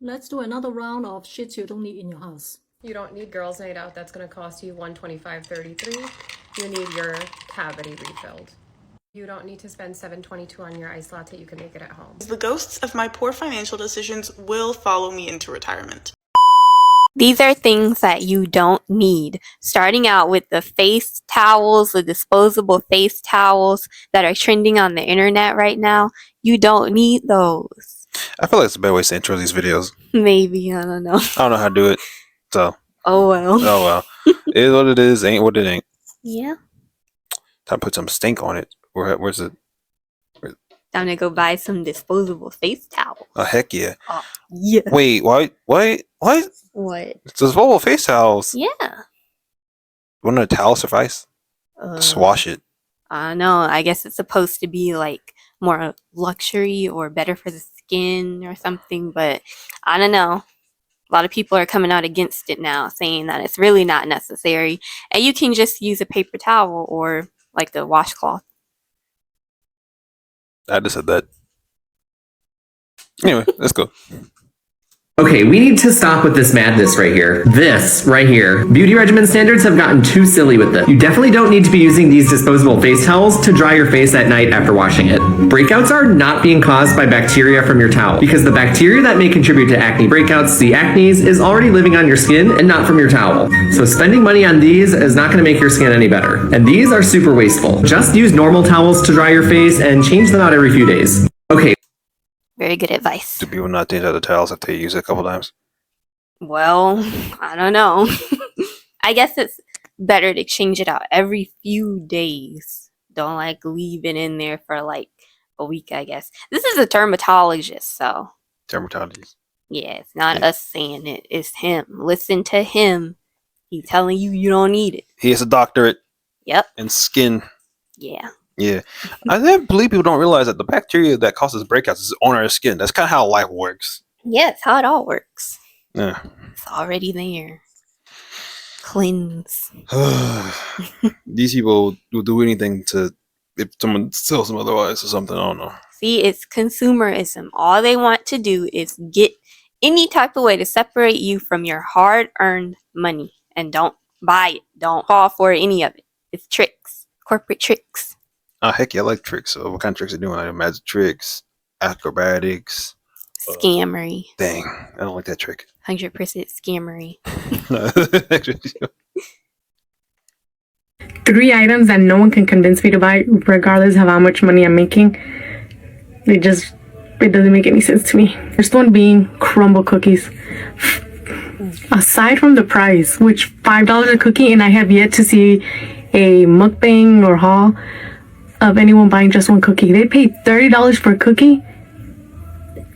Let's do another round of shit you don't need in your house. You don't need girls' night out. That's going to cost you $125.33. You need your cavity refilled. You don't need to spend $7.22 on your iced latte. You can make it at home. The ghosts of my poor financial decisions will follow me into retirement. These are things that you don't need. Starting out with the face towels, the disposable face towels that are trending on the internet right now. You don't need those. I feel like it's a better way to intro these videos. Maybe, I don't know. I don't know how to do it. So. Oh well. Oh well. It is what it is, ain't what it ain't. Yeah. Time to put some stink on it. Where's it? Time to go buy some disposable face towels. Oh, heck yeah. Oh, yeah. Wait, what? What? What? It's disposable face towels. Yeah. Wouldn't a towel suffice? Just wash it. I don't know. I guess it's supposed to be like more luxury or better for the skin or something, but I don't know. A lot of people are coming out against it now, saying that it's really not necessary, and you can just use a paper towel or like a washcloth. I just said that. Anyway, let's go. Okay, we need to stop with this madness right here. This right here. Beauty regimen standards have gotten too silly with this. You definitely don't need to be using these disposable face towels to dry your face at night after washing it. Breakouts are not being caused by bacteria from your towel, because the bacteria that may contribute to acne breakouts, the acnes, is already living on your skin and not from your towel. So spending money on these is not going to make your skin any better. And these are super wasteful. Just use normal towels to dry your face and change them out every few days. Okay. Very good advice. Do people not change out the towels if they use it a couple times? Well, I don't know. I guess it's better to change it out every few days. Don't like leave it in there for like a week, I guess. This is a dermatologist, so. Dermatologist. Yeah, it's not us saying it. It's him. Listen to him. He's telling you you don't need it. He has a doctorate. Yep. In skin. Yeah. Yeah. I believe people don't realize that the bacteria that causes breakouts is on our skin. That's kind of how life works. Yeah, it's how it all works. Yeah. It's already there. Cleanse. These people will do anything to, if someone tells them otherwise or something, I don't know. See, it's consumerism. All they want to do is get any type of way to separate you from your hard-earned money. And don't buy it. Don't fall for any of it. It's tricks. Corporate tricks. Oh, heck yeah, I like tricks. So what kind of tricks are they doing? Like magic tricks, acrobatics. Scammery. Dang, I don't like that trick. 100% scammery. 3 items that no one can convince me to buy, regardless of how much money I'm making. It doesn't make any sense to me. First one being crumble cookies. Aside from the price, which $5 a cookie, and I have yet to see a mukbang or haul of anyone buying just one cookie. They paid $30 for a cookie,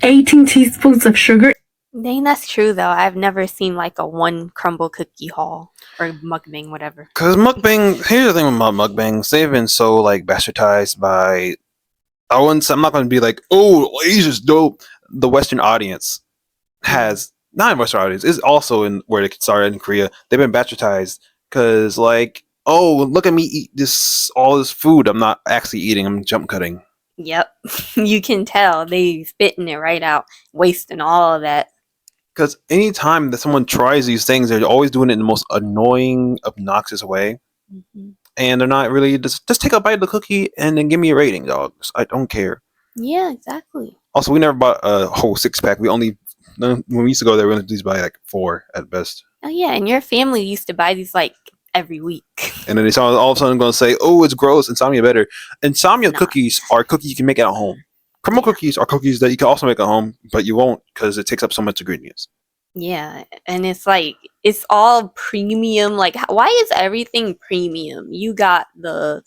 18 teaspoons of sugar. Dang, that's true though. I've never seen like a one crumble cookie haul or mukbang, whatever. Because mukbang, here's the thing about mukbangs, they've been so like bastardized by, I'm not going to be like, oh, Asia's dope. The Western audience has, not in Western audience, is also in where it started in Korea. They've been bastardized because like, oh, look at me eat all this food. I'm not actually eating. I'm jump cutting. Yep. You can tell. They spitting it right out, wasting all of that. Because anytime that someone tries these things, they're always doing it in the most annoying, obnoxious way. Mm-hmm. And they're not really, just take a bite of the cookie and then give me a rating, dog. I don't care. Yeah, exactly. Also, we never bought a whole 6-pack. When we used to go there, we only used to buy like 4 at best. Oh yeah, and your family used to buy these like every week. And then they saw all of a sudden going to say, oh, it's gross. Insomnia better. Insomnia cookies are cookies you can make at home. Crumble cookies are cookies that you can also make at home, but you won't because it takes up so much ingredients. Yeah, and it's like, it's all premium. Like, why is everything premium? You got the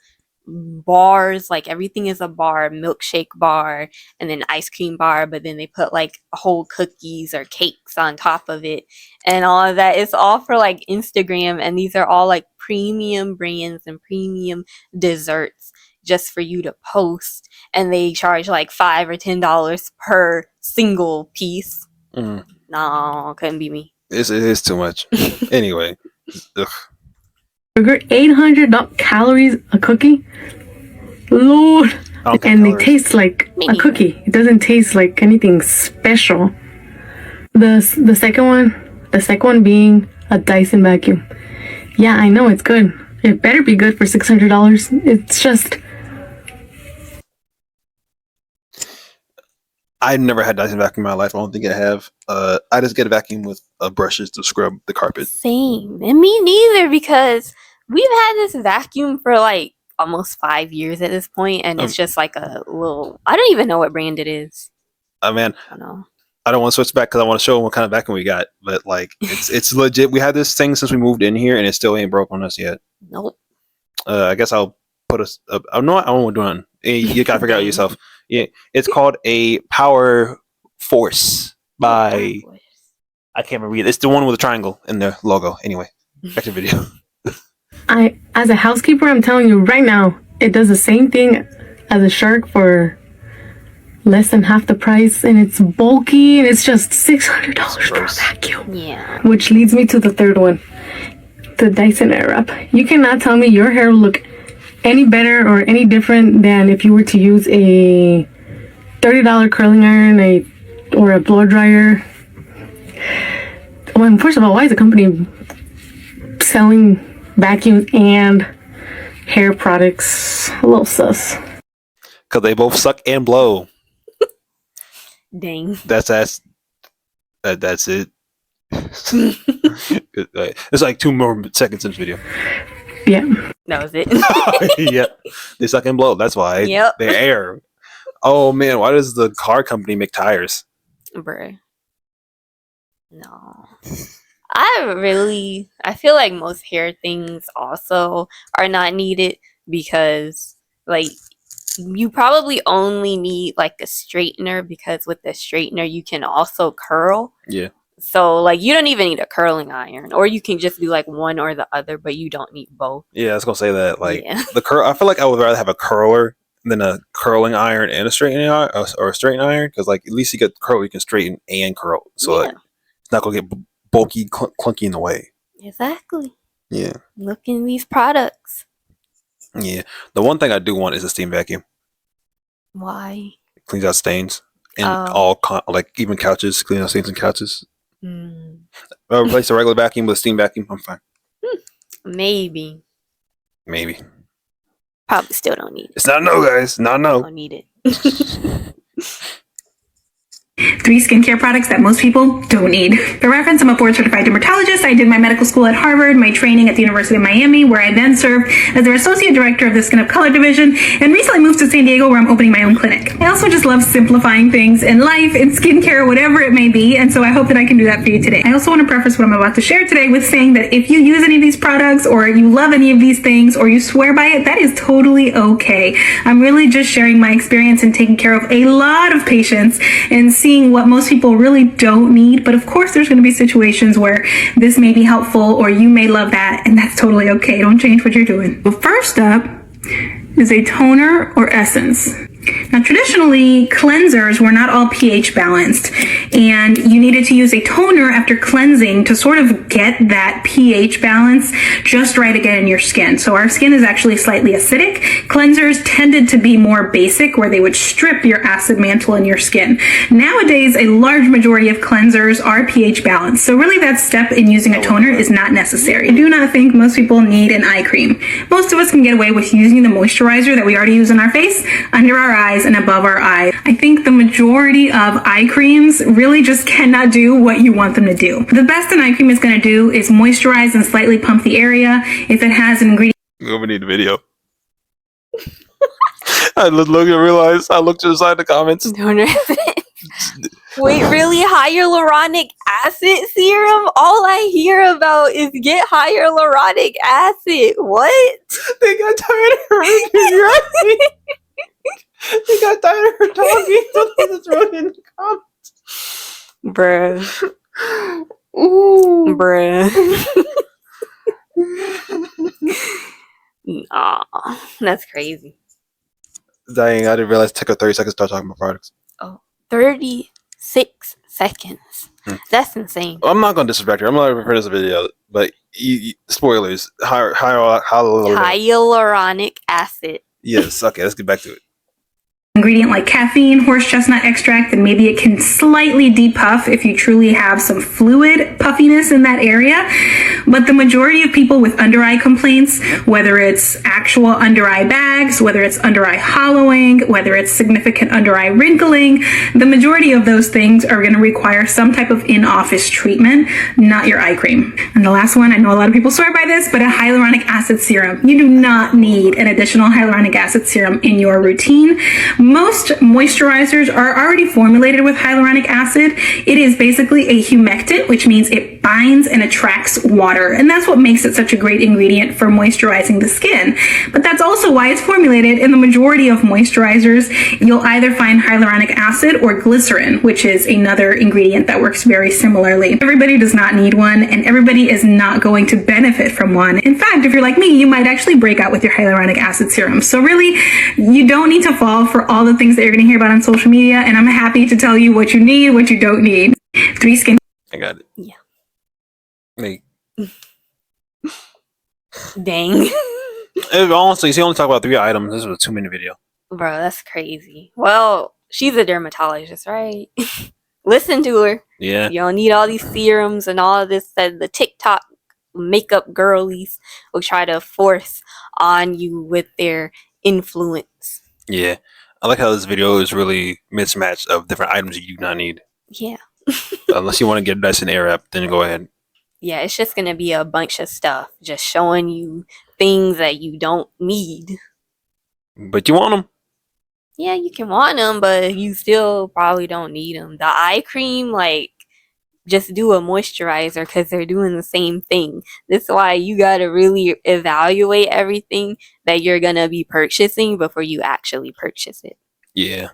bars, like everything is a bar, milkshake bar, and then ice cream bar, but then they put like whole cookies or cakes on top of it and all of that. It's all for like Instagram, and these are all like premium brands and premium desserts just for you to post, and they charge like $5 or $10 per single piece. No, couldn't be me. It is too much. Anyway. Ugh. Sugar, 800 calories a cookie. Lord. And they taste like a cookie. It doesn't taste like anything special. The second one being a Dyson vacuum. Yeah, I know it's good. It better be good for $600. It's just I've never had Dyson vacuum in my life. I don't think I have. I just get a vacuum with brushes to scrub the carpet. Same. And me neither, because we've had this vacuum for like almost 5 years at this point, and it's just like a little, I don't even know what brand it is. Man, I don't know. I don't want to switch back because I want to show them what kind of vacuum we got. But like, it's legit. We had this thing since we moved in here, and it still ain't broke on us yet. Nope. I guess I'll put us. I know what I won't do it. You gotta figure out yourself. Yeah, it's called a Power Force by. I can't remember. It's the one with the triangle in the logo. Anyway, back to the video. as a housekeeper, I'm telling you right now, it does the same thing as a Shark for less than half the price, and it's bulky, and it's just $600 for a vacuum. Yeah. Which leads me to the third one, the Dyson Airwrap. You cannot tell me your hair will look any better or any different than if you were to use a $30 curling iron or a blow dryer. Well, first of all, why is the company selling vacuums and hair products? A little sus. Because they both suck and blow. Dang. That's it. It's like 2 more seconds in this video. Yeah. That was it. Yeah, they suck and blow. That's why. Yep. They air. Oh man, why does the car company make tires? Bruh. No. I feel like most hair things also are not needed, because like you probably only need like a straightener, because with the straightener you can also curl. Yeah. So like you don't even need a curling iron, or you can just do like one or the other, but you don't need both. Yeah, I was gonna say that. Like Yeah. the curl, I feel like I would rather have a curler than a curling iron and a straightening iron, or a straightening iron, because like at least you get curl, you can straighten and curl, so like, it's not gonna get bulky, clunky in the way. Exactly. Yeah. Look in these products. Yeah. The one thing I do want is a steam vacuum. Why? It cleans out stains and Oh. like even couches, clean out stains and couches. Mm, I'll replace a regular vacuum with a steam vacuum. I'm fine. maybe. Maybe. Probably still don't need it. It's not a no, guys. Not a no. Don't need it. 3 skincare products that most people don't need. For reference, I'm a board-certified dermatologist. I did my medical school at Harvard, my training at the University of Miami, where I then served as their associate director of the Skin of Color division, and recently moved to San Diego, where I'm opening my own clinic. I also just love simplifying things in life, in skincare, whatever it may be, and so I hope that I can do that for you today. I also want to preface what I'm about to share today with saying that if you use any of these products, or you love any of these things, or you swear by it, that is totally okay. I'm really just sharing my experience in taking care of a lot of patients and seeing what most people really don't need. But of course, there's going to be situations where this may be helpful, or you may love that, and that's totally okay. Don't change what you're doing. But first up is a toner or essence. Now, traditionally, cleansers were not all pH balanced, and you needed to use a toner after cleansing to sort of get that pH balance just right again in your skin. So our skin is actually slightly acidic. Cleansers tended to be more basic, where they would strip your acid mantle in your skin. Nowadays, a large majority of cleansers are pH balanced, so really that step in using a toner is not necessary. I do not think most people need an eye cream. Most of us can get away with using the moisturizer that we already use on our face, under our eyes, and above our eyes. I think the majority of eye creams really just cannot do what you want them to do. The best an eye cream is going to do is moisturize and slightly pump the area. If it has an ingredient We need a video. I realized I looked to the side of the comments. Toner. Wait, really? Hyaluronic acid serum? All I hear about is get hyaluronic acid. What? They got tired of her. They got tired of her talking. That's wrote in the comments. Bruh. Ooh. Bruh. Aw, that's crazy. Dang, I didn't realize it took her 30 seconds to start talking about products. Oh, 36 seconds. That's insane. I'm not going to disrespect her. I'm not going to this video, but spoilers. Hyaluronic acid. Yes, okay, let's get back to it. ingredient like caffeine, horse chestnut extract, then maybe it can slightly depuff if you truly have some fluid puffiness in that area. But the majority of people with under eye complaints, whether it's actual under eye bags, whether it's under eye hollowing, whether it's significant under eye wrinkling, the majority of those things are going to require some type of in-office treatment, not your eye cream. And the last one, I know a lot of people swear by this, but a hyaluronic acid serum. You do not need an additional hyaluronic acid serum in your routine. Most moisturizers are already formulated with hyaluronic acid. It is basically a humectant, which means it binds and attracts water. And that's what makes it such a great ingredient for moisturizing the skin. But that's also why it's formulated in the majority of moisturizers. You'll either find hyaluronic acid or glycerin, which is another ingredient that works very similarly. Everybody does not need one, and everybody is not going to benefit from one. In fact, if you're like me, you might actually break out with your hyaluronic acid serum. So really, you don't need to fall for all the things that you're going to hear about on social media, and I'm happy to tell you what you need, what you don't need. 3 skin. I got it. Yeah. Me. Dang. Honestly, she only talked about 3 items. This was a 2-minute video. Bro, that's crazy. Well, she's a dermatologist, right? Listen to her. Yeah. You don't need all these serums and all of this that the TikTok makeup girlies will try to force on you with their influence. Yeah. I like how this video is really mismatched of different items you do not need. Yeah. Unless you want to get a nice and air up, then go ahead. Yeah, it's just going to be a bunch of stuff just showing you things that you don't need. But you want them. Yeah, you can want them, but you still probably don't need them. The eye cream, like, just do a moisturizer because they're doing the same thing. That's why you got to really evaluate everything that you're going to be purchasing before you actually purchase it. Yeah.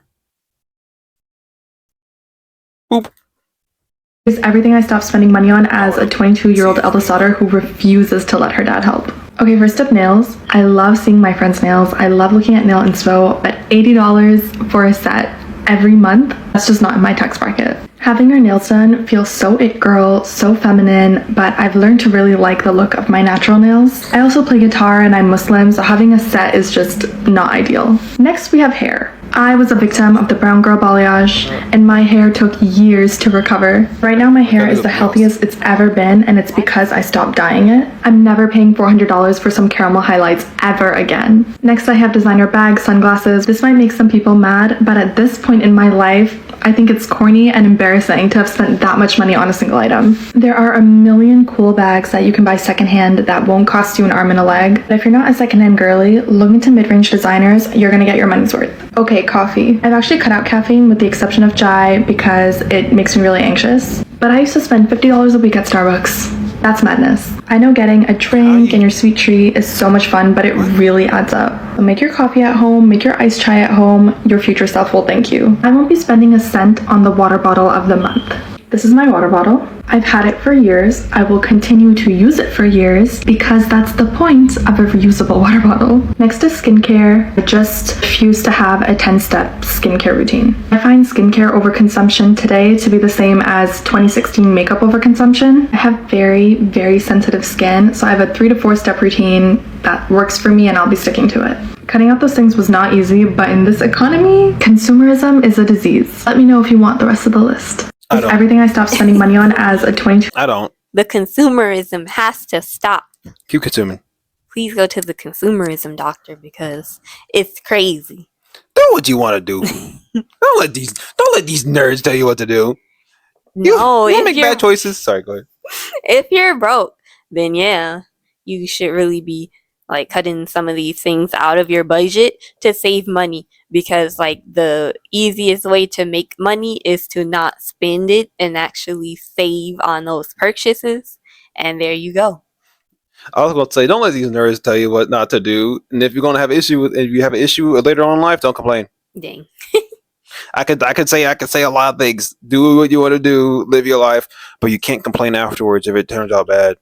Is everything I stopped spending money on as a 22-year-old eldest daughter who refuses to let her dad help. Okay, first up, nails. I love seeing my friends' nails. I love looking at nail inspo, but $80 for a set every month, that's just not in my tax bracket. Having your nails done feels so it girl, so feminine, but I've learned to really like the look of my natural nails. I also play guitar and I'm Muslim, so having a set is just not ideal. Next, we have hair. I was a victim of the brown girl balayage, and my hair took years to recover. Right now, my hair is the healthiest it's ever been, and it's because I stopped dyeing it. I'm never paying $400 for some caramel highlights ever again. Next, I have designer bags, sunglasses. This might make some people mad, but at this point in my life, I think it's corny and embarrassing to have spent that much money on a single item. There are a million cool bags that you can buy secondhand that won't cost you an arm and a leg. But if you're not a secondhand girly, look into mid-range designers, you're gonna get your money's worth. Okay, coffee. I've actually cut out caffeine with the exception of chai because it makes me really anxious. But I used to spend $50 a week at Starbucks. That's madness. I know getting a drink and your sweet treat is so much fun, but it really adds up. So make your coffee at home, make your iced chai at home, your future self will thank you. I won't be spending a cent on the water bottle of the month. This is my water bottle. I've had it for years. I will continue to use it for years because that's the point of a reusable water bottle. Next is skincare. I just refuse to have a 10-step skincare routine. I find skincare overconsumption today to be the same as 2016 makeup overconsumption. I have very, very sensitive skin, so I have a 3 to 4 step routine that works for me and I'll be sticking to it. Cutting out those things was not easy, but in this economy, consumerism is a disease. Let me know if you want the rest of the list. It's everything I stopped spending money on as a 22. I don't. The consumerism has to stop. Keep consuming. Please go to the consumerism doctor because it's crazy. Do what you want to do. Don't let these nerds tell you what to do. No, you make bad choices. Sorry, go ahead. If you're broke, then yeah, you should really be like cutting some of these things out of your budget to save money, because like the easiest way to make money is to not spend it and actually save on those purchases. And there you go. I was going to say, don't let these nerds tell you what not to do. And if you're going to have an issue with, if you have an issue later on in life, don't complain. Dang. I could say a lot of things. Do what you want to do, live your life, but you can't complain afterwards if it turns out bad.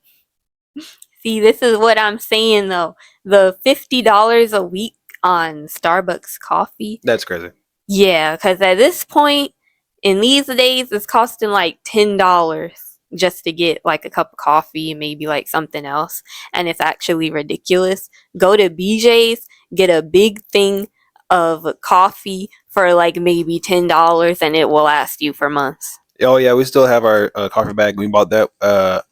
See, this is what I'm saying though. The $50 a week on Starbucks coffee. That's crazy. Yeah, because at this point, in these days, it's costing like $10 just to get like a cup of coffee and maybe like something else. And it's actually ridiculous. Go to BJ's, get a big thing of coffee for like maybe $10 and it will last you for months. Oh yeah, we still have our coffee bag. We bought that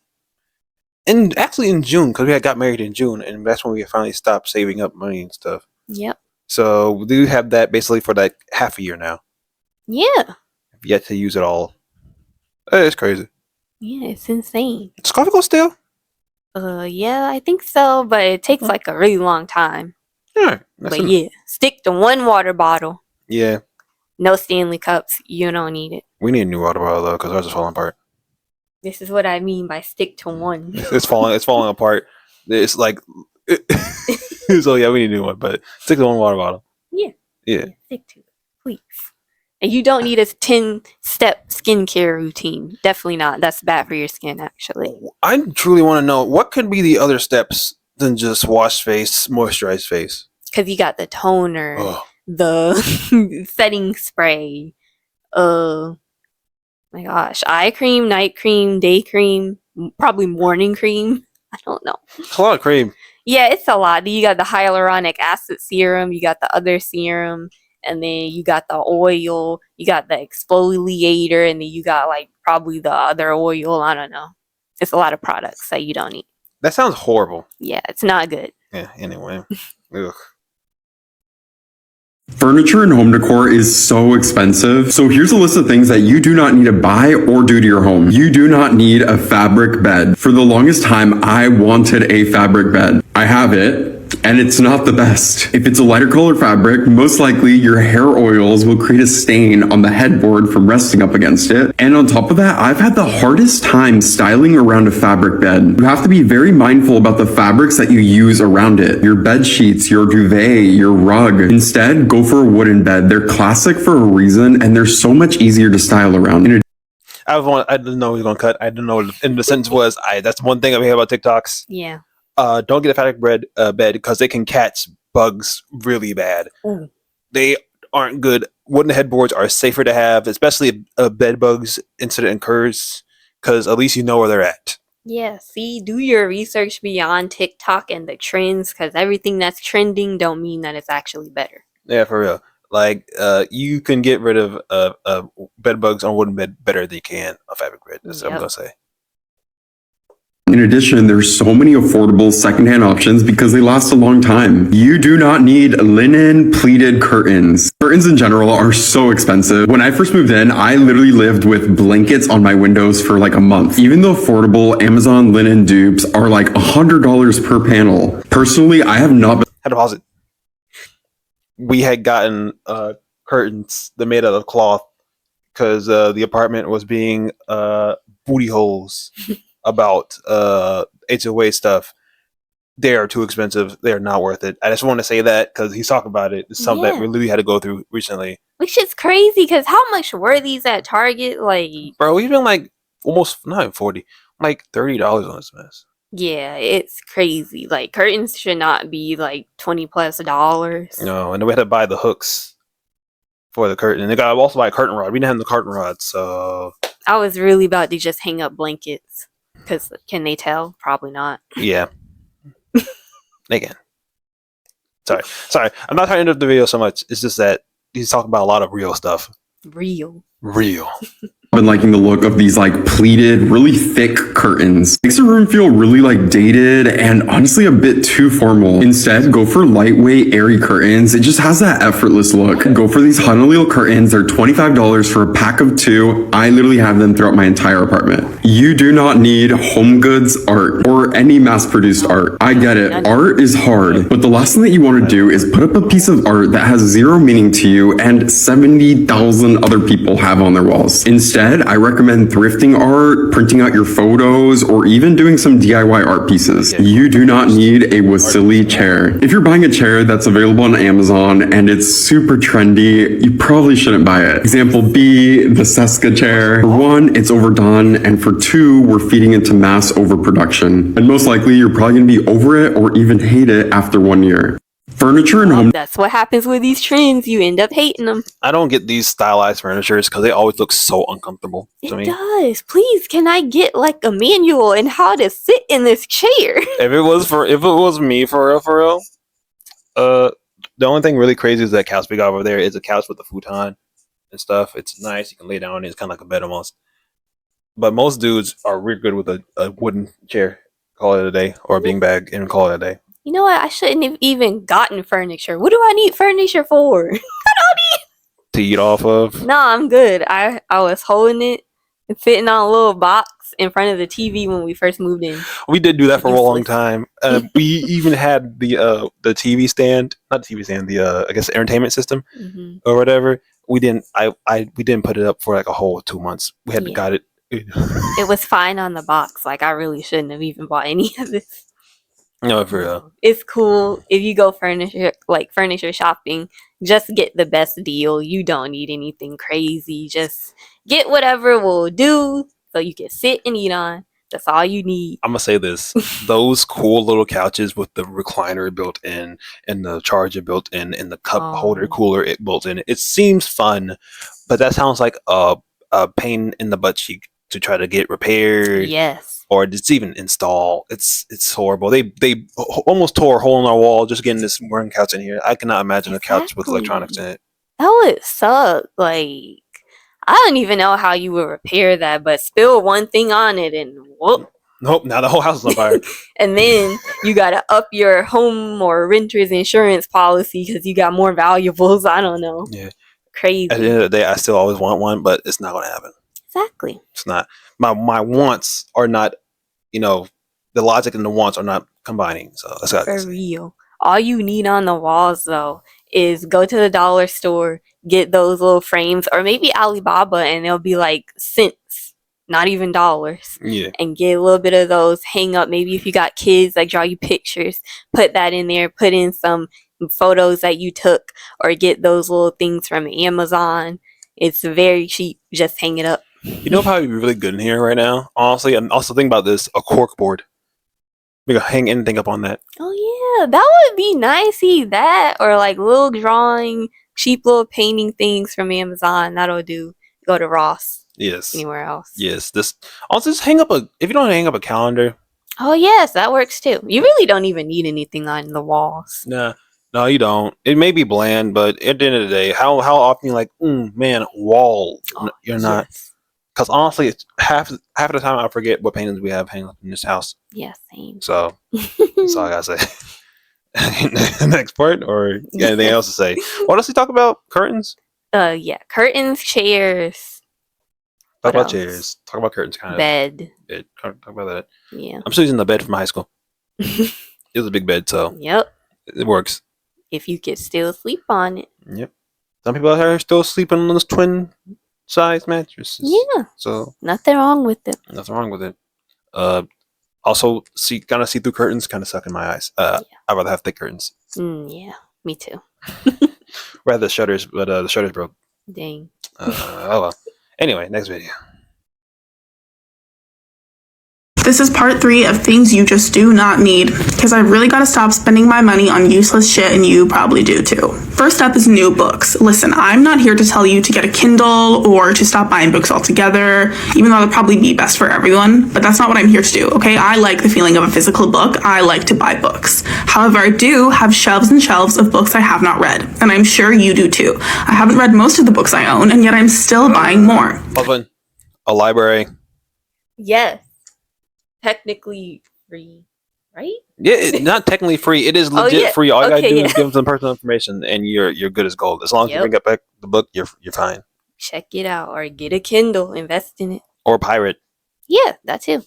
in June because we had got married in June, and that's when we finally stopped saving up money and stuff. Yep. So we do have that basically for like half a year now. Yeah. Yet to use it all. It's crazy. Yeah, it's insane. Does coffee go stale? Yeah, I think so, but it takes like a really long time. Yeah. But yeah, stick to one water bottle. Yeah. No Stanley cups. You don't need it. We need a new water bottle though, because ours is falling apart. This is what I mean by stick to one. It's falling apart. It's like so yeah, we need a new one, but stick to one water bottle. Yeah. Yeah. Stick to it, please. And you don't need a 10-step skincare routine. Definitely not. That's bad for your skin, actually. I truly want to know what could be the other steps than just wash face, moisturize face. Because you got the toner, the setting spray, my gosh, eye cream, night cream, day cream, probably morning cream. I don't know. It's a lot of cream. Yeah, it's a lot. You got the hyaluronic acid serum, you got the other serum, and then you got the oil, you got the exfoliator, and then you got like probably the other oil. I don't know. It's a lot of products that you don't need. That sounds horrible. Yeah, it's not good. Yeah, anyway. Ugh. Furniture and home decor is so expensive. So here's a list of things that you do not need to buy or do to your home. You do not need a fabric bed. For the longest time, I wanted a fabric bed. I have it. And it's not the best. If it's a lighter color fabric, most likely your hair oils will create a stain on the headboard from resting up against it. And on top of that, I've had the hardest time styling around a fabric bed. You have to be very mindful about the fabrics that you use around it. Your bed sheets, your duvet, your rug. Instead, go for a wooden bed. They're classic for a reason, and they're so much easier to style around. I didn't know he was gonna cut. I didn't know what the sentence was. That's one thing I hear about TikToks. Yeah. Don't get a fabric bed because they can catch bugs really bad. Ooh. They aren't good. Wooden headboards are safer to have, especially if a bed bugs incident occurs, because at least you know where they're at. Yeah, see, do your research beyond TikTok and the trends, because everything that's trending don't mean that it's actually better. Yeah, for real. Like, you can get rid of bed bugs on a wooden bed better than you can a fabric bed. That's what I'm gonna say. In addition, there's so many affordable secondhand options because they last a long time. You do not need linen pleated curtains. Curtains in general are so expensive. When I first moved in, I literally lived with blankets on my windows for like a month. Even the affordable Amazon linen dupes are like $100 per panel. Personally, I have not been— Had to pause it. We had gotten curtains that made out of cloth because the apartment was being booty holes about HOA stuff. They are too expensive. They are not worth it. I just want to say that because he's talking about it. It's something that we literally had to go through recently. Which is crazy because how much were these at Target? Like, bro, we've been like almost not even 40, like $30 on this mess. Yeah, it's crazy. Like, curtains should not be like $20+. No, and then we had to buy the hooks for the curtain. And they got also buy a curtain rod. We didn't have the curtain rod, so I was really about to just hang up blankets. Because can they tell? Probably not. Yeah. They can. Sorry. I'm not trying to interrupt the video so much. It's just that he's talking about a lot of real stuff. Real. been liking the look of these like pleated, really thick curtains. Makes the room feel really like dated and honestly a bit too formal. Instead, go for lightweight, airy curtains. It just has that effortless look. Go for these Honolulu curtains. They're $25 for a pack of 2. I literally have them throughout my entire apartment. You do not need home goods art or any mass-produced art. I get it. Art is hard, but the last thing that you want to do is put up a piece of art that has zero meaning to you and 70,000 other people have on their walls. Instead, I recommend thrifting art, printing out your photos, or even doing some DIY art pieces. You do not need a Wasili chair. If you're buying a chair that's available on Amazon and it's super trendy, you probably shouldn't buy it. Example B, the Seska chair. For 1, it's overdone, and for 2, we're feeding into mass overproduction. And most likely, you're probably gonna be over it or even hate it after 1 year. Furniture and home. That's what happens with these trends. You end up hating them. I don't get these stylized furnitures because they always look so uncomfortable to me. It does. Please, can I get like a manual on how to sit in this chair? If it was me for real, The only thing really crazy is that couch we got over there is a couch with a futon and stuff. It's nice. You can lay down on it. It's kind of like a bed almost. But most dudes are really good with a wooden chair. Call it a day, or a beanbag, and call it a day. You know what? I shouldn't have even gotten furniture. What do I need furniture for? To eat off of. No, I'm good. I was holding it and fitting on a little box in front of the TV when we first moved in. We did do that for a long time. We even had the TV stand, not the TV stand, the I guess the entertainment system or whatever. We didn't. We didn't put it up for like a whole 2 months. We had got it. It was fine on the box. Like I really shouldn't have even bought any of this. No, for real. It's cool if you go furniture shopping. Just get the best deal. You don't need anything crazy. Just get whatever will do, so you can sit and eat on. That's all you need. I'm gonna say this: those cool little couches with the recliner built in, and the charger built in, and the cup holder cooler built in. It seems fun, but that sounds like a pain in the butt cheek to try to get repaired. Yes. Or just even install. It's horrible. They almost tore a hole in our wall just getting this worn couch in here. I cannot imagine a couch with electronics in it. That would suck. Like I don't even know how you would repair that, but spill one thing on it and whoop. Nope, now the whole house is on fire. And then you gotta up your home or renter's insurance policy because you got more valuables. I don't know. Yeah. Crazy. At the end of the day, I still always want one, but it's not gonna happen. Exactly. It's not. My wants are not, the logic and the wants are not combining. So that's got For real. All you need on the walls though is go to the dollar store, get those little frames, or maybe Alibaba, and they'll be like cents, not even dollars. Yeah. And get a little bit of those, hang up. Maybe if you got kids, like draw you pictures, put that in there, put in some photos that you took, or get those little things from Amazon. It's very cheap. Just hang it up. You know probably be really good in here right now. Honestly, I'm also thinking about this, a cork board. We can hang anything up on that. Oh yeah, that would be nice. See that, or like little drawing, cheap little painting things from Amazon. That'll do. Go to Ross. Yes. Anywhere else. Yes. This also just hang up if you don't hang up a calendar. Oh yes, that works too. You really don't even need anything on the walls. Nah. No, you don't. It may be bland, but at the end of the day, how often you're like, man, wall. You're not. Because honestly, it's half the time I forget what paintings we have hanging up in this house. Yeah, same. So that's all I gotta say. Next part, or you got anything else to say? What else we talk about? Curtains? Yeah, curtains, chairs. Talk about chairs. Talk about curtains, kind of. Bed. Talk about that. Yeah. I'm still using the bed from high school. It was a big bed, so Yep. it works. If you could still sleep on it. Yep. Some people out here are still sleeping on those twin size mattresses. Yeah. So nothing wrong with it. Nothing wrong with it. Also, kind of see-through curtains kind of suck in my eyes. I'd rather have thick curtains. Yeah, me too. Rather the shutters, but the shutters broke. Dang. Oh well. Anyway, next video. This is part 3 of things you just do not need, because I've really got to stop spending my money on useless shit, and you probably do too. First up is new books. Listen, I'm not here to tell you to get a Kindle or to stop buying books altogether, even though that'd probably be best for everyone, but that's not what I'm here to do, okay? I like the feeling of a physical book. I like to buy books. However, I do have shelves and shelves of books I have not read, and I'm sure you do too. I haven't read most of the books I own, and yet I'm still buying more. Open a library. Yes. Technically free, right? Yeah, it's not technically free. It is legit free. All you gotta do is give them some personal information, and you're good as gold. As long as you bring back the book, you're fine. Check it out, or get a Kindle, invest in it, or pirate. Yeah, that too.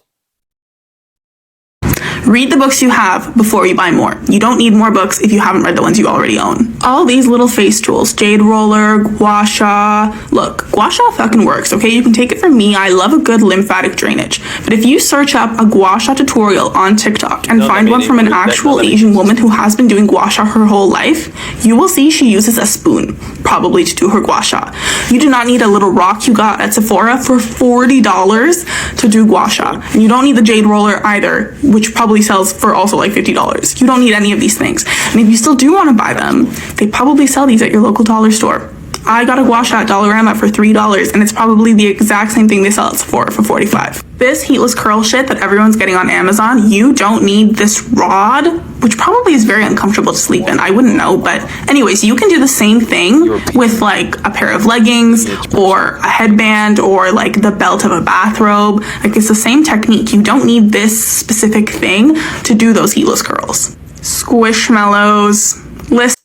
Read the books you have before you buy more. You don't need more books if you haven't read the ones you already own. All these little face tools, jade roller, gua sha. Look, gua sha fucking works, okay? You can take it from me. I love a good lymphatic drainage. But if you search up a gua sha tutorial on TikTok and find one from an actual Asian woman who has been doing gua sha her whole life, you will see she uses a spoon, probably to do her gua sha. You do not need a little rock you got at Sephora for $40 to do gua sha. And you don't need the jade roller either, which probably sells for also like $50. You don't need any of these things. And if you still do want to buy them, they probably sell these at your local dollar store. I got a gua sha at Dollarama for $3, and it's probably the exact same thing they sell at Sephora for $45. This heatless curl shit that everyone's getting on Amazon, you don't need this rod which probably is very uncomfortable to sleep in. I wouldn't know, but anyways, you can do the same thing with like a pair of leggings or a headband or like the belt of a bathrobe. Like it's the same technique. You don't need this specific thing to do those heelless curls. Squishmallows.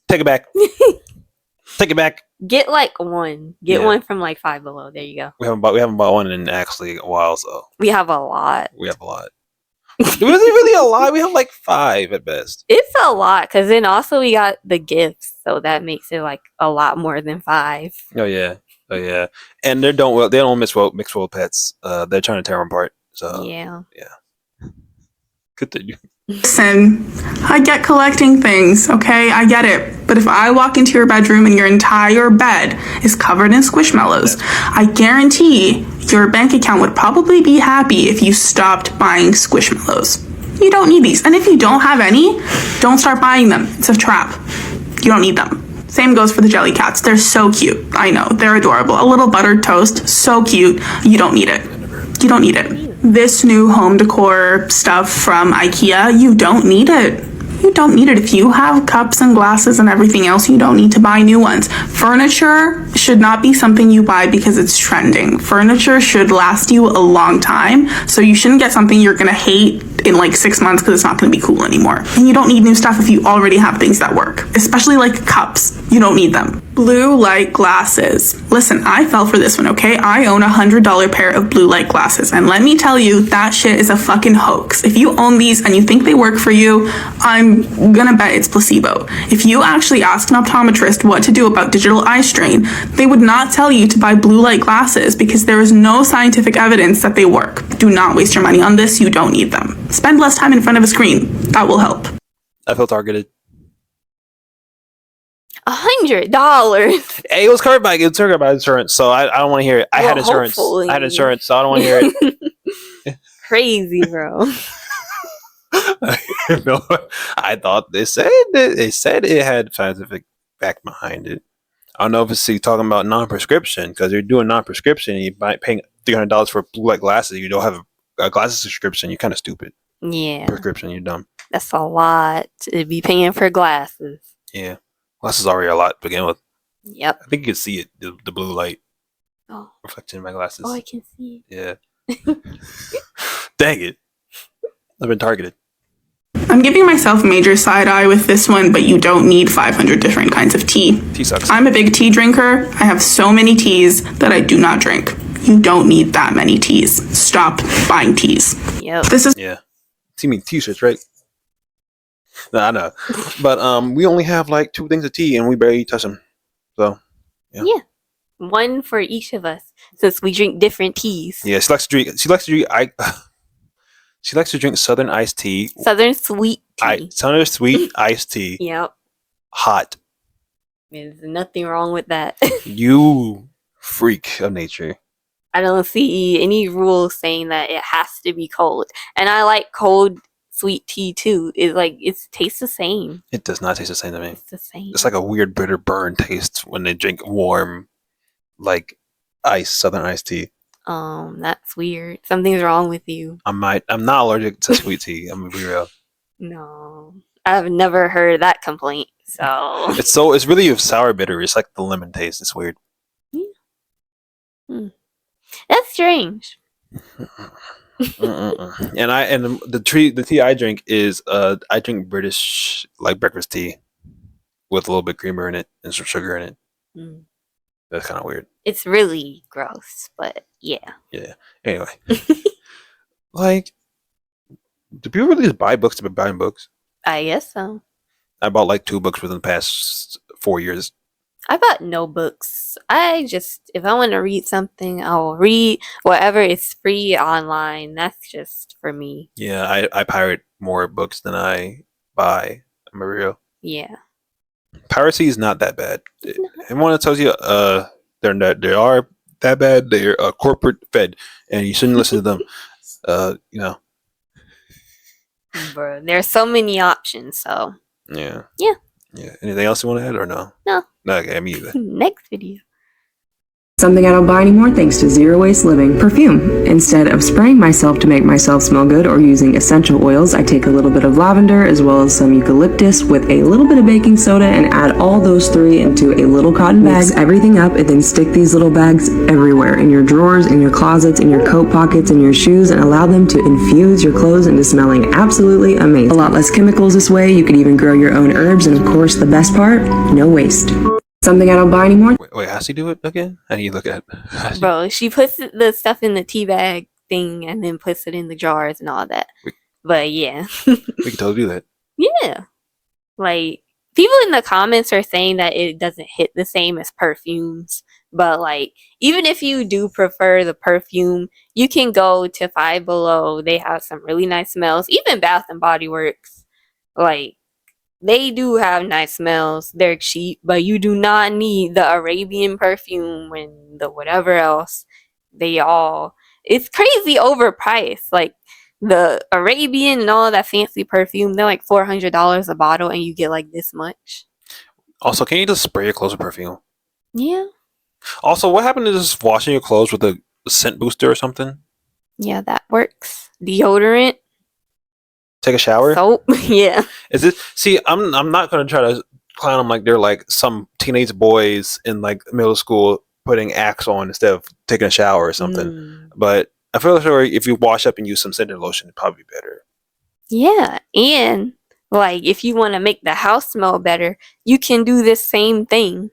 Take it back. Take it back. Get like one. Get one from like Five Below. There you go. We haven't bought one in actually a while, so We have a lot. we have a lot. Was it really a lot? We have like 5 at best. It's a lot because then also we got the gifts, so that makes it like a lot more than 5. Oh yeah. And they don't mix well with pets. They're trying to tear them apart. So Yeah. good thing you. Listen, I get collecting things, okay? I get it. But if I walk into your bedroom and your entire bed is covered in Squishmallows, I guarantee your bank account would probably be happy if you stopped buying Squishmallows. You don't need these. And if you don't have any, don't start buying them. It's a trap. You don't need them. Same goes for the jelly cats. They're so cute. I know. They're adorable. A little buttered toast. So cute. You don't need it. You don't need it. This new home decor stuff from IKEA, you don't need it. You don't need it. If you have cups and glasses and everything else, you don't need to buy new ones. Furniture should not be something you buy because it's trending. Furniture should last you a long time, so you shouldn't get something you're gonna hate in like 6 months because it's not gonna be cool anymore. And you don't need new stuff if you already have things that work, especially like cups. You don't need them. Blue light glasses. Listen, I fell for this one, okay? I own a $100 pair of blue light glasses, and let me tell you, that shit is a fucking hoax. If you own these and you think they work for you, I'm gonna bet it's placebo. If you actually ask an optometrist what to do about digital eye strain, they would not tell you to buy blue light glasses because there is no scientific evidence that they work. Do not waste your money on this. You don't need them. Spend less time in front of a screen. That will help. I feel targeted. $100. Hey, it was covered by insurance, so I don't want to hear it. I had insurance, so I don't want to hear it. Crazy, bro. No, I thought they said it had scientific back behind it. I don't know if it's talking about non-prescription because you're doing non-prescription and you're paying $300 for blue light glasses. You don't have a glasses subscription. You're kind of stupid. Yeah. Prescription, you're dumb. That's a lot to be paying for glasses. Yeah, glasses already a lot to begin with. Yep. I think you can see it, the blue light reflecting in my glasses. Oh, I can see it. Yeah. Dang it. I've been targeted. I'm giving myself major side eye with this one, but you don't need 500 different kinds of tea. Tea sucks. I'm a big tea drinker. I have so many teas that I do not drink. You don't need that many teas. Stop buying teas. Yep. This is You mean t-shirts, right? No, I know. But we only have like 2 things of tea and we barely touch them. So yeah. One for each of us, since we drink different teas. Yeah, she likes to drink Southern iced tea. Southern sweet tea. Southern sweet iced tea. Yep. Hot. There's nothing wrong with that. You freak of nature. I don't see any rules saying that it has to be cold. And I like cold sweet tea too. It tastes the same. It does not taste the same to me. It's the same. It's like a weird bitter burn taste when they drink warm, like Southern iced tea. That's weird. Something's wrong with you. I'm not allergic to sweet tea. I'm gonna be real. No, I've never heard that complaint. So It's really sour bitter. It's like the lemon taste. It's weird. That's strange. And the tea I drink is I drink British like breakfast tea with a little bit creamer in it and some sugar in it. That's kind of weird. It's really gross, but yeah. Yeah. Anyway, like, do people really just buy books to be buying books? I guess so. I bought like 2 books within the past 4 years. I bought no books. If I want to read something, I'll read whatever is free online. That's just for me. Yeah, I pirate more books than I buy. I'm a real. Yeah. Piracy is not that bad. Everyone that tells you they are that bad, they're corporate fed, and you shouldn't listen to them. Bro, there's so many options, so Yeah. Yeah. Yeah. Anything else you want to add or no? No. Okay, me either. Next video. Something I don't buy anymore thanks to zero waste living. Perfume. Instead of spraying myself to make myself smell good or using essential oils, I take a little bit of lavender as well as some eucalyptus with a little bit of baking soda and add all those three into a little cotton bag. Mix everything up and then stick these little bags everywhere, in your drawers, in your closets, in your coat pockets, in your shoes, and allow them to infuse your clothes into smelling absolutely amazing. A lot less chemicals this way. You could even grow your own herbs, and of course the best part, no waste. Something I don't buy anymore. Wait, how does he do it again? How do you look at it? Bro, she puts the stuff in the tea bag thing and then puts it in the jars and all that. But yeah. We can totally do that. Yeah. Like, people in the comments are saying that it doesn't hit the same as perfumes. But like, even if you do prefer the perfume, you can go to Five Below. They have some really nice smells. Even Bath and Body Works. Like, they do have nice smells. They're cheap, but you do not need the Arabian perfume and the whatever else. It's crazy overpriced. Like, the Arabian and all that fancy perfume, they're like $400 a bottle, and you get like this much. Also, can you just spray your clothes with perfume? Yeah. Also, what happened to just washing your clothes with a scent booster or something? Yeah, that works. Deodorant. Take a shower? Soap. Yeah. Is it? See, I'm not gonna try to clown them like they're like some teenage boys in like middle school putting Axe on instead of taking a shower or something. But I feel sure if you wash up and use some scented lotion, it'd probably be better. Yeah, and like if you want to make the house smell better, you can do this same thing.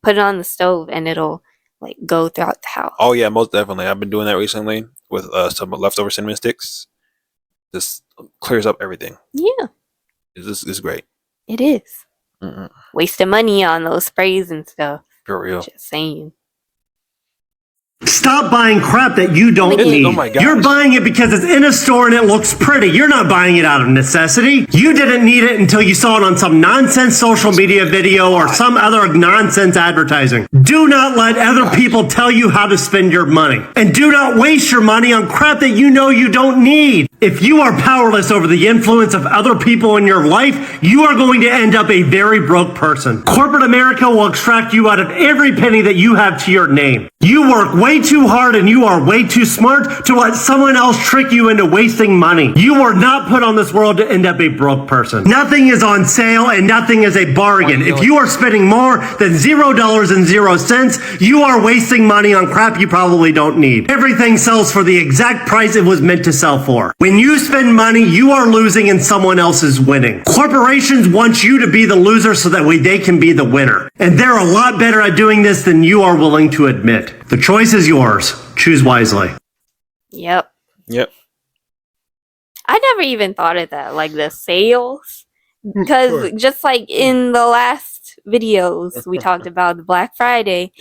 Put it on the stove and it'll like go throughout the house. Oh yeah, most definitely. I've been doing that recently with some leftover cinnamon sticks. This clears up everything. Yeah. This is great. It is. Wasting money on those sprays and stuff. For real. Just saying. Stop buying crap that you don't need. Oh my gosh. You're buying it because it's in a store and it looks pretty. You're not buying it out of necessity. You didn't need it until you saw it on some nonsense social media video or some other nonsense advertising. Do not let other people tell you how to spend your money. And do not waste your money on crap that you know you don't need. If you are powerless over the influence of other people in your life, you are going to end up a very broke person. Corporate America will extract you out of every penny that you have to your name. You work way too hard and you are way too smart to let someone else trick you into wasting money. You are not put on this world to end up a broke person. Nothing is on sale and nothing is a bargain. If you are spending more than $0.00, you are wasting money on crap you probably don't need. Everything sells for the exact price it was meant to sell for. When you spend money, you are losing and someone else is winning. Corporations want you to be the loser so that way they can be the winner. And they're a lot better at doing this than you are willing to admit. The choice is yours. Choose wisely. Yep. Yep. I never even thought of that, like the sales. Because just like in the last videos we talked about the Black Friday,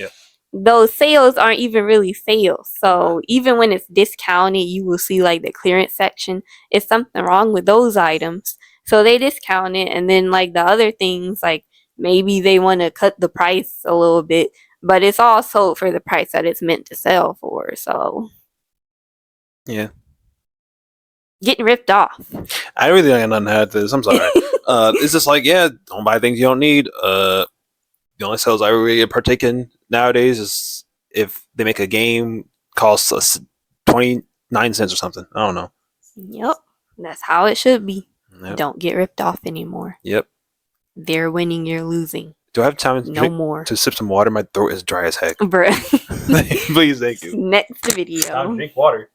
those sales aren't even really sales. So even when it's discounted, you will see like the clearance section. It's something wrong with those items. So they discount it, and then like the other things, like maybe they want to cut the price a little bit, but it's all sold for the price that it's meant to sell for. So yeah, getting ripped off. I really don't know how to this. I'm sorry. It's just like, yeah, don't buy things you don't need. The only sales I really partake in nowadays is if they make a game costs us 29 cents or something. I don't know. Yep, that's how it should be. Yep. Don't get ripped off anymore. Yep. They're winning, you're losing. Do I have time more to sip some water? My throat is dry as heck. Bruh. Please, thank you. Next video. Drink water.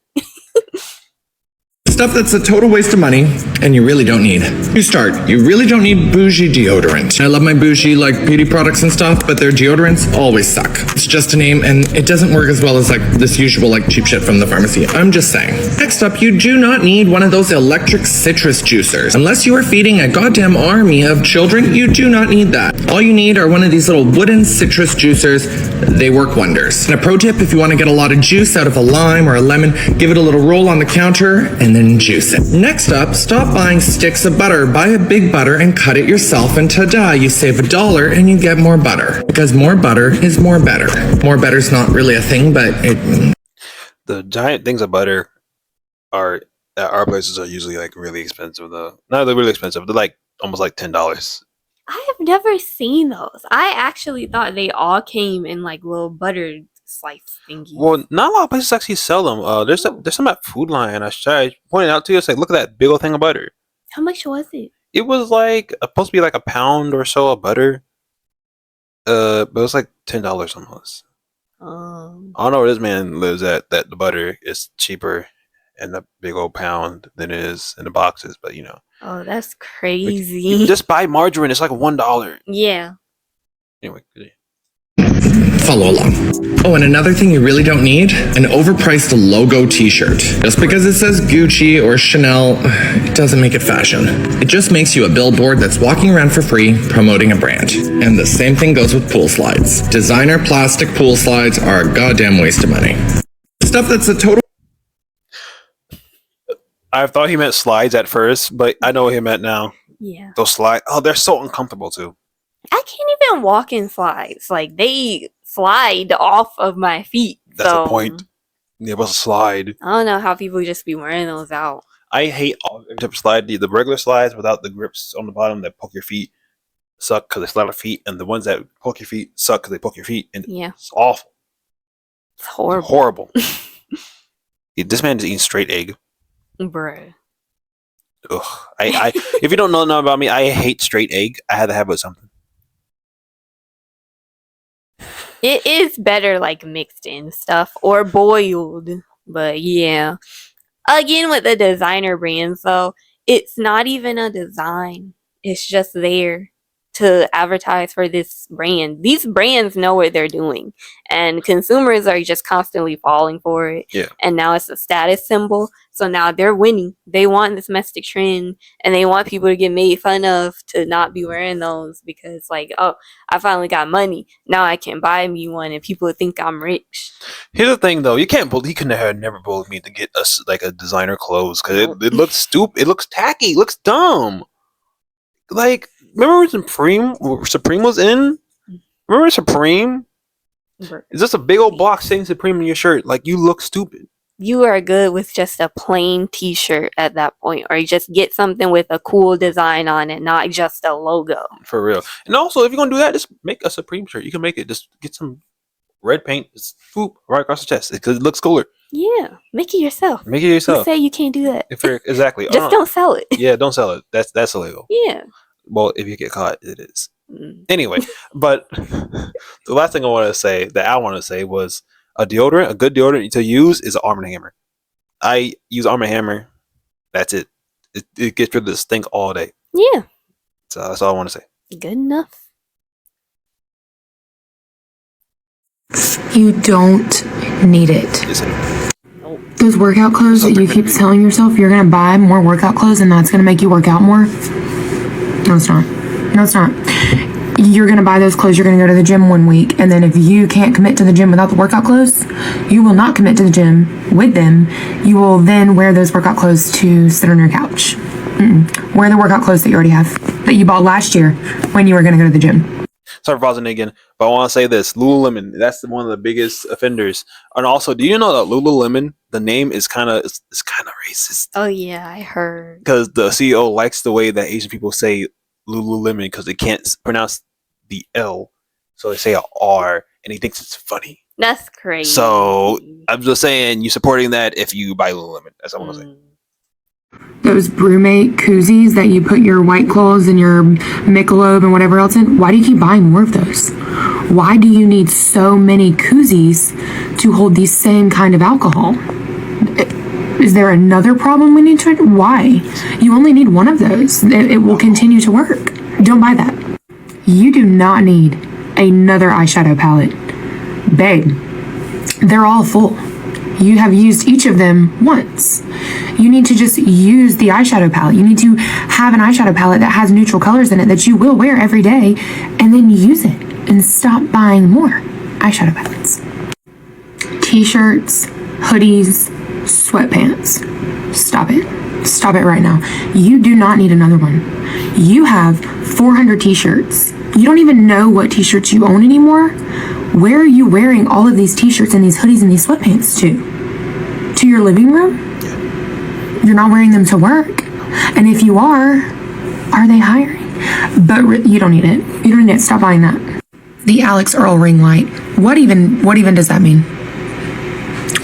Stuff that's a total waste of money and you really don't need. You start, you really don't need bougie deodorant. I love my bougie like beauty products and stuff, but their deodorants always suck. It's just a name and it doesn't work as well as like this usual like cheap shit from the pharmacy. I'm just saying. Next up, you do not need one of those electric citrus juicers. Unless you are feeding a goddamn army of children, you do not need that. All you need are one of these little wooden citrus juicers. They work wonders. And a pro tip, if you want to get a lot of juice out of a lime or a lemon, give it a little roll on the counter and then juice it. Next up, stop buying sticks of butter. Buy a big butter and cut it yourself, and ta-da, you save $1 and you get more butter. Because more butter is more better. More better's not really a thing, but the giant things of butter are at our places are usually like really expensive though. Not really expensive. They're like almost like $10. I have never seen those. I actually thought they all came in like little buttered slice thingy. Well, not a lot of places actually sell them. There's some at Food Lion. I pointed out to you. It's like, look at that big old thing of butter. How much was it? It was like supposed to be like a pound or so of butter. But it was like $10 almost. I don't know where this man lives at. That the butter is cheaper in the big old pound than it is in the boxes. But Oh, that's crazy. you can just buy margarine. It's like $1. Yeah. Anyway, good. Follow along. Oh, and another thing you really don't need, an overpriced logo t-shirt. Just because it says Gucci or Chanel, it doesn't make it fashion. It just makes you a billboard that's walking around for free promoting a brand. And the same thing goes with pool slides. Designer plastic pool slides are a goddamn waste of money. Stuff that's a total... I thought he meant slides at first, but I know what he meant now. Yeah. Those slides, they're so uncomfortable too. I can't even walk in slides. Like, they slide off of my feet. That's so, the point. It was a slide. I don't know how people just be wearing those out. I hate all type of slide. The regular slides without the grips on the bottom that poke your feet suck because they slide your feet, and the ones that poke your feet suck because they poke your feet. And it's awful. It's horrible. It's horrible. This man is eating straight egg. Bruh. Ugh. I if you don't know nothing about me, I hate straight egg. I had to have it with something. It is better like mixed in stuff or boiled. But yeah. Again, with the designer brands though, it's not even a design. It's just there to advertise for this brand. These brands know what they're doing, and consumers are just constantly falling for it. Yeah. And now it's a status symbol. So now they're winning. They want this domestic trend, and they want people to get made fun of to not be wearing those because, like, oh, I finally got money. Now I can buy me one, and people think I'm rich. Here's the thing, though. He couldn't have never bullied me to get us like a designer clothes because it looks stupid. It looks tacky. It looks dumb. Like, remember when Supreme was in? Remember Supreme? It's just a big old block saying Supreme in your shirt. Like, you look stupid. You are good with just a plain t-shirt at that point, or you just get something with a cool design on it, not just a logo. For real. And also, if you're going to do that, just make a Supreme shirt. You can make it. Just get some red paint. Just swoop right across the chest because it looks cooler. Yeah. Make it yourself. Make it yourself. Who say you can't do that? Exactly. Just don't sell it. Yeah, don't sell it. That's illegal. Yeah. Well, if you get caught, it is. Anyway, but the last thing I want to say was a good deodorant to use is an Arm & Hammer. I use Arm & Hammer. That's it. It gets rid of the stink all day. Yeah. So that's all I want to say. Good enough. You don't need it. Those workout clothes that you keep telling yourself you're gonna buy more workout clothes and that's gonna make you work out more. No, it's not. No, it's not. You're gonna buy those clothes, you're gonna go to the gym one week, and then if you can't commit to the gym without the workout clothes, you will not commit to the gym with them. You will then wear those workout clothes to sit on your couch. Wear the workout clothes that you already have, that you bought last year when you were gonna go to the gym. Sorry for pausing again, but I want to say this. Lululemon, that's one of the biggest offenders. And also, do you know that Lululemon, the name is kind of racist? Oh, yeah, I heard. Because the CEO likes the way that Asian people say Lululemon because they can't pronounce the L. So they say a R, and he thinks it's funny. That's crazy. So I'm just saying, you supporting that if you buy Lululemon. That's what I want to say. Those Brewmate koozies that you put your White Claws and your Michelob and whatever else in, why do you keep buying more of those? Why do you need so many koozies to hold the same kind of alcohol? Is there another problem we need to? Why? You only need one of those. It will continue to work. Don't buy that. You do not need another eyeshadow palette. Babe, they're all full. You have used each of them once. You need to just use the eyeshadow palette. You need to have an eyeshadow palette that has neutral colors in it that you will wear every day, and then use it and stop buying more eyeshadow palettes. T-shirts, hoodies, sweatpants. Stop it. Stop it right now. You do not need another one. You have 400 t-shirts. You don't even know what t-shirts you own anymore. Where are you wearing all of these t-shirts and these hoodies and these sweatpants to? To your living room? You're not wearing them to work. And if you are they hiring? But you don't need it. You don't need it. Stop buying that. the Alex Earl ring light. What even does that mean?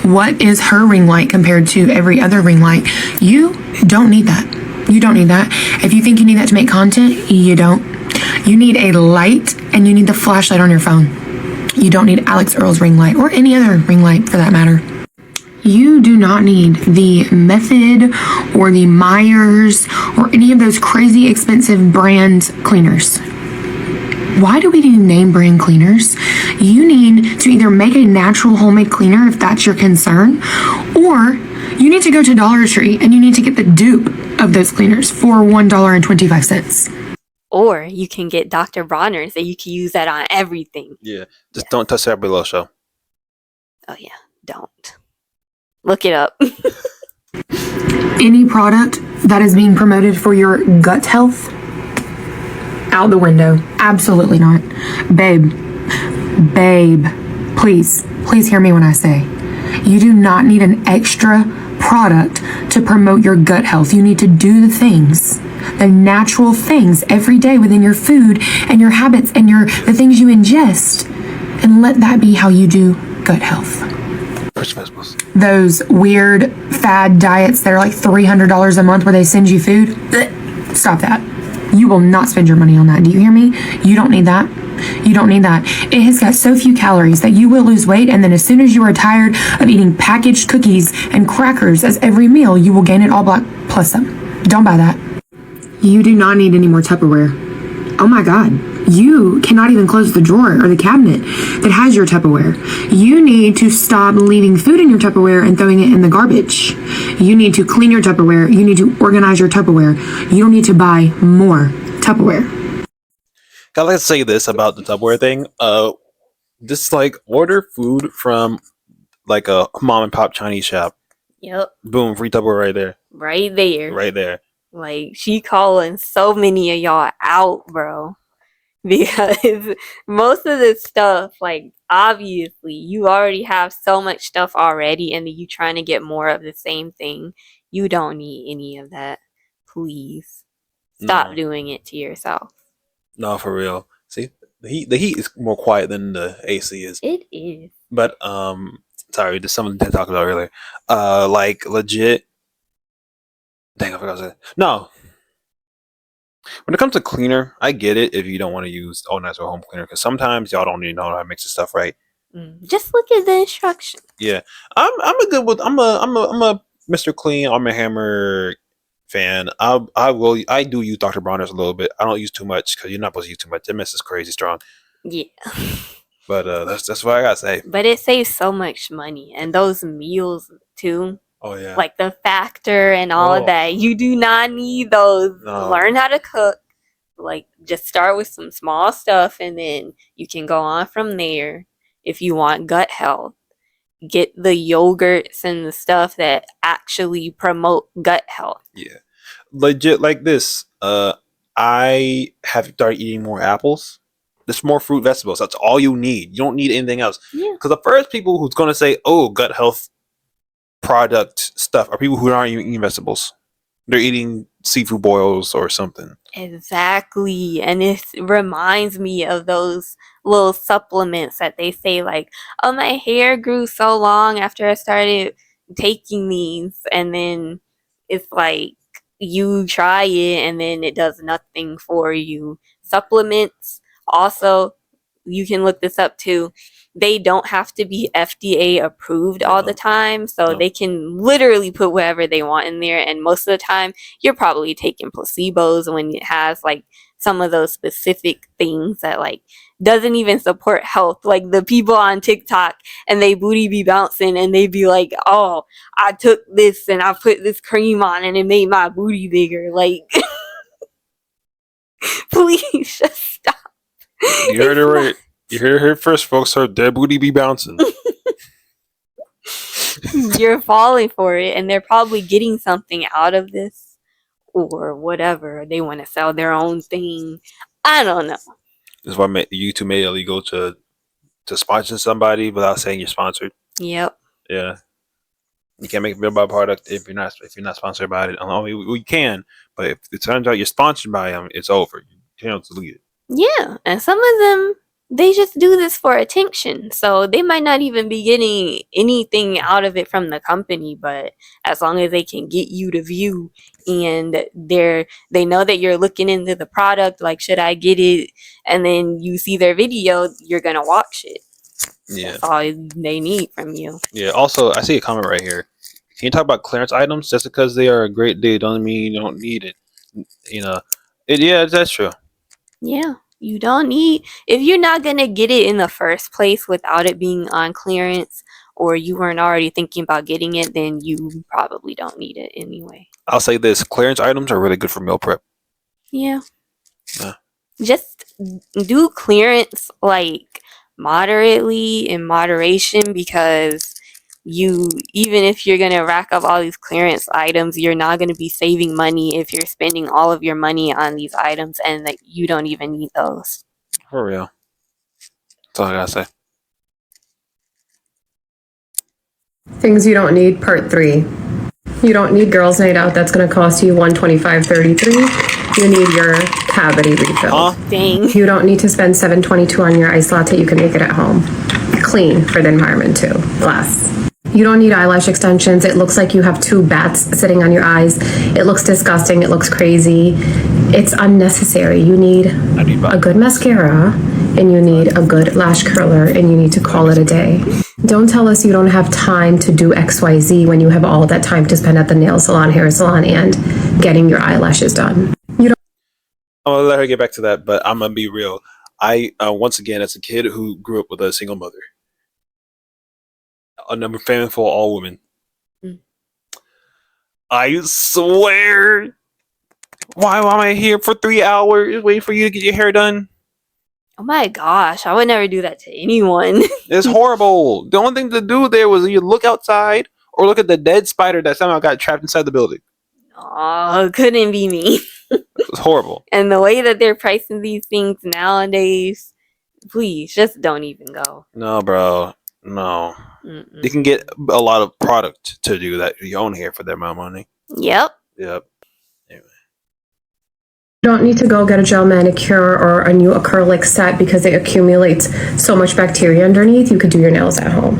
What is her ring light compared to every other ring light? You don't need that. You don't need that. If you think you need that to make content, you don't. You need a light and you need the flashlight on your phone. You don't need Alex Earl's ring light or any other ring light for that matter. You do not need the Method or the Myers or any of those crazy expensive brand cleaners. Why do we need name brand cleaners? You need to either make a natural homemade cleaner if that's your concern, or you need to go to Dollar Tree and you need to get the dupe of those cleaners for $1.25. Or you can get Dr. Bronner's and you can use that on everything. Yeah. Just don't touch that below show. Oh yeah, don't. Look it up. Any product that is being promoted for your gut health, out the window. Absolutely not. Babe, please hear me when I say, you do not need an extra product to promote your gut health. You need to do the things, the natural things every day within your food and your habits and the things you ingest, and let that be how you do gut health. Those weird fad diets that are like $300 a month where they send you food, stop that. You will not spend your money on that. Do you hear me? You don't need that. You don't need that. It has got so few calories that you will lose weight, and then as soon as you are tired of eating packaged cookies and crackers as every meal, you will gain it all back plus some. Don't buy that. You do not need any more Tupperware. Oh my God. You cannot even close the drawer or the cabinet that has your Tupperware. You need to stop leaving food in your Tupperware and throwing it in the garbage. You need to clean your Tupperware. You need to organize your Tupperware. You don't need to buy more Tupperware. Gotta like to say this about the Tupperware thing. Just like order food from like a mom and pop Chinese shop. Yep. Boom, free Tupperware right there. Right there. Right there. Like, she calling so many of y'all out, bro. Because most of this stuff, like, obviously, you already have so much stuff already, and then you trying to get more of the same thing. You don't need any of that. Please. Stop doing it to yourself. No, for real. See, the heat is more quiet than the AC is. It is. But sorry, there's something to talk about earlier. Like legit. Dang, I forgot to say. No. When it comes to cleaner, I get it if you don't want to use all natural home cleaner, because sometimes y'all don't even know how to mix the stuff right. Just look at the instructions. Yeah, I'm a Mr. Clean Arm & Hammer fan. I do use Dr. Bronner's a little bit. I don't use too much because you're not supposed to use too much. That mess is crazy strong. Yeah. But that's what I gotta say. But it saves so much money, and those meals too. Oh yeah. Like the Factor and all of that. You do not need those. No. Learn how to cook. Like, just start with some small stuff, and then you can go on from there. If you want gut health, get the yogurts and the stuff that actually promote gut health. Yeah. Legit like this. I have started eating more apples. There's more fruit, vegetables. That's all you need. You don't need anything else. Yeah. Because the first people who's gonna say, "Oh, gut health product stuff," are people who aren't even eating vegetables. They're eating seafood boils or something. Exactly. And it reminds me of those little supplements that they say, like, oh, my hair grew so long after I started taking these. And then it's like, you try it and then it does nothing for you. Supplements, also, you can look this up too. They don't have to be FDA approved all the time, so they can literally put whatever they want in there, and most of the time you're probably taking placebos when it has like some of those specific things that like doesn't even support health. Like the people on TikTok and they booty be bouncing and they be like, oh, I took this and I put this cream on and it made my booty bigger. Like, please just stop. You heard it right. You heard it here first, folks. Her dead booty be bouncing. You're falling for it, and they're probably getting something out of this or whatever. They want to sell their own thing. I don't know. That's why YouTube made it illegal to sponsor somebody without saying you're sponsored. Yep. Yeah. You can't make a video about a product if you're not sponsored by it. I mean, we can, but if it turns out you're sponsored by them, it's over. You can't delete it. Yeah, and some of them they just do this for attention. So they might not even be getting anything out of it from the company, but as long as they can get you to view and they know that you're looking into the product, like, should I get it? And then you see their video, you're gonna watch it. Yeah. That's all they need from you. Yeah. Also, I see a comment right here. Can you talk about clearance items? Just because they are a great deal doesn't mean you don't need it. Yeah, that's true. Yeah. You don't need, if you're not gonna get it in the first place without it being on clearance, or you weren't already thinking about getting it, then you probably don't need it anyway. I'll say this: clearance items are really good for meal prep. Yeah. Yeah. Just do clearance like moderately, in moderation, because even if you're gonna rack up all these clearance items, you're not gonna be saving money if you're spending all of your money on these items and that you don't even need those. For real. That's all I gotta say. Things you don't need, part 3. You don't need girls' night out. That's going to cost you $125.33. You need your cavity refill. Dang. You don't need to spend $7.22 on your iced latte. You can make it at home. Clean for the environment too. Glass. You don't need eyelash extensions. It looks like you have 2 bats sitting on your eyes. It looks disgusting. It looks crazy. It's unnecessary. You need a good mascara and you need a good lash curler and you need to call it a day. Don't tell us you don't have time to do XYZ when you have all that time to spend at the nail salon, hair salon, and getting your eyelashes done. I'm gonna let her get back to that, but I'm gonna be real. I once again, as a kid who grew up with a single mother, a number family for all women, I swear, why am I here for 3 hours waiting for you to get your hair done? Oh my gosh, I would never do that to anyone. It's horrible. The only thing to do there was you look outside or look at the dead spider that somehow got trapped inside the building. Oh, couldn't be me. It was horrible. And the way that they're pricing these things nowadays, please just don't even go. No, bro. No. Mm-mm. You can get a lot of product to do that your own hair for that amount of money. Yep. Yep. You don't need to go get a gel manicure or a new acrylic set because it accumulates so much bacteria underneath. You could do your nails at home.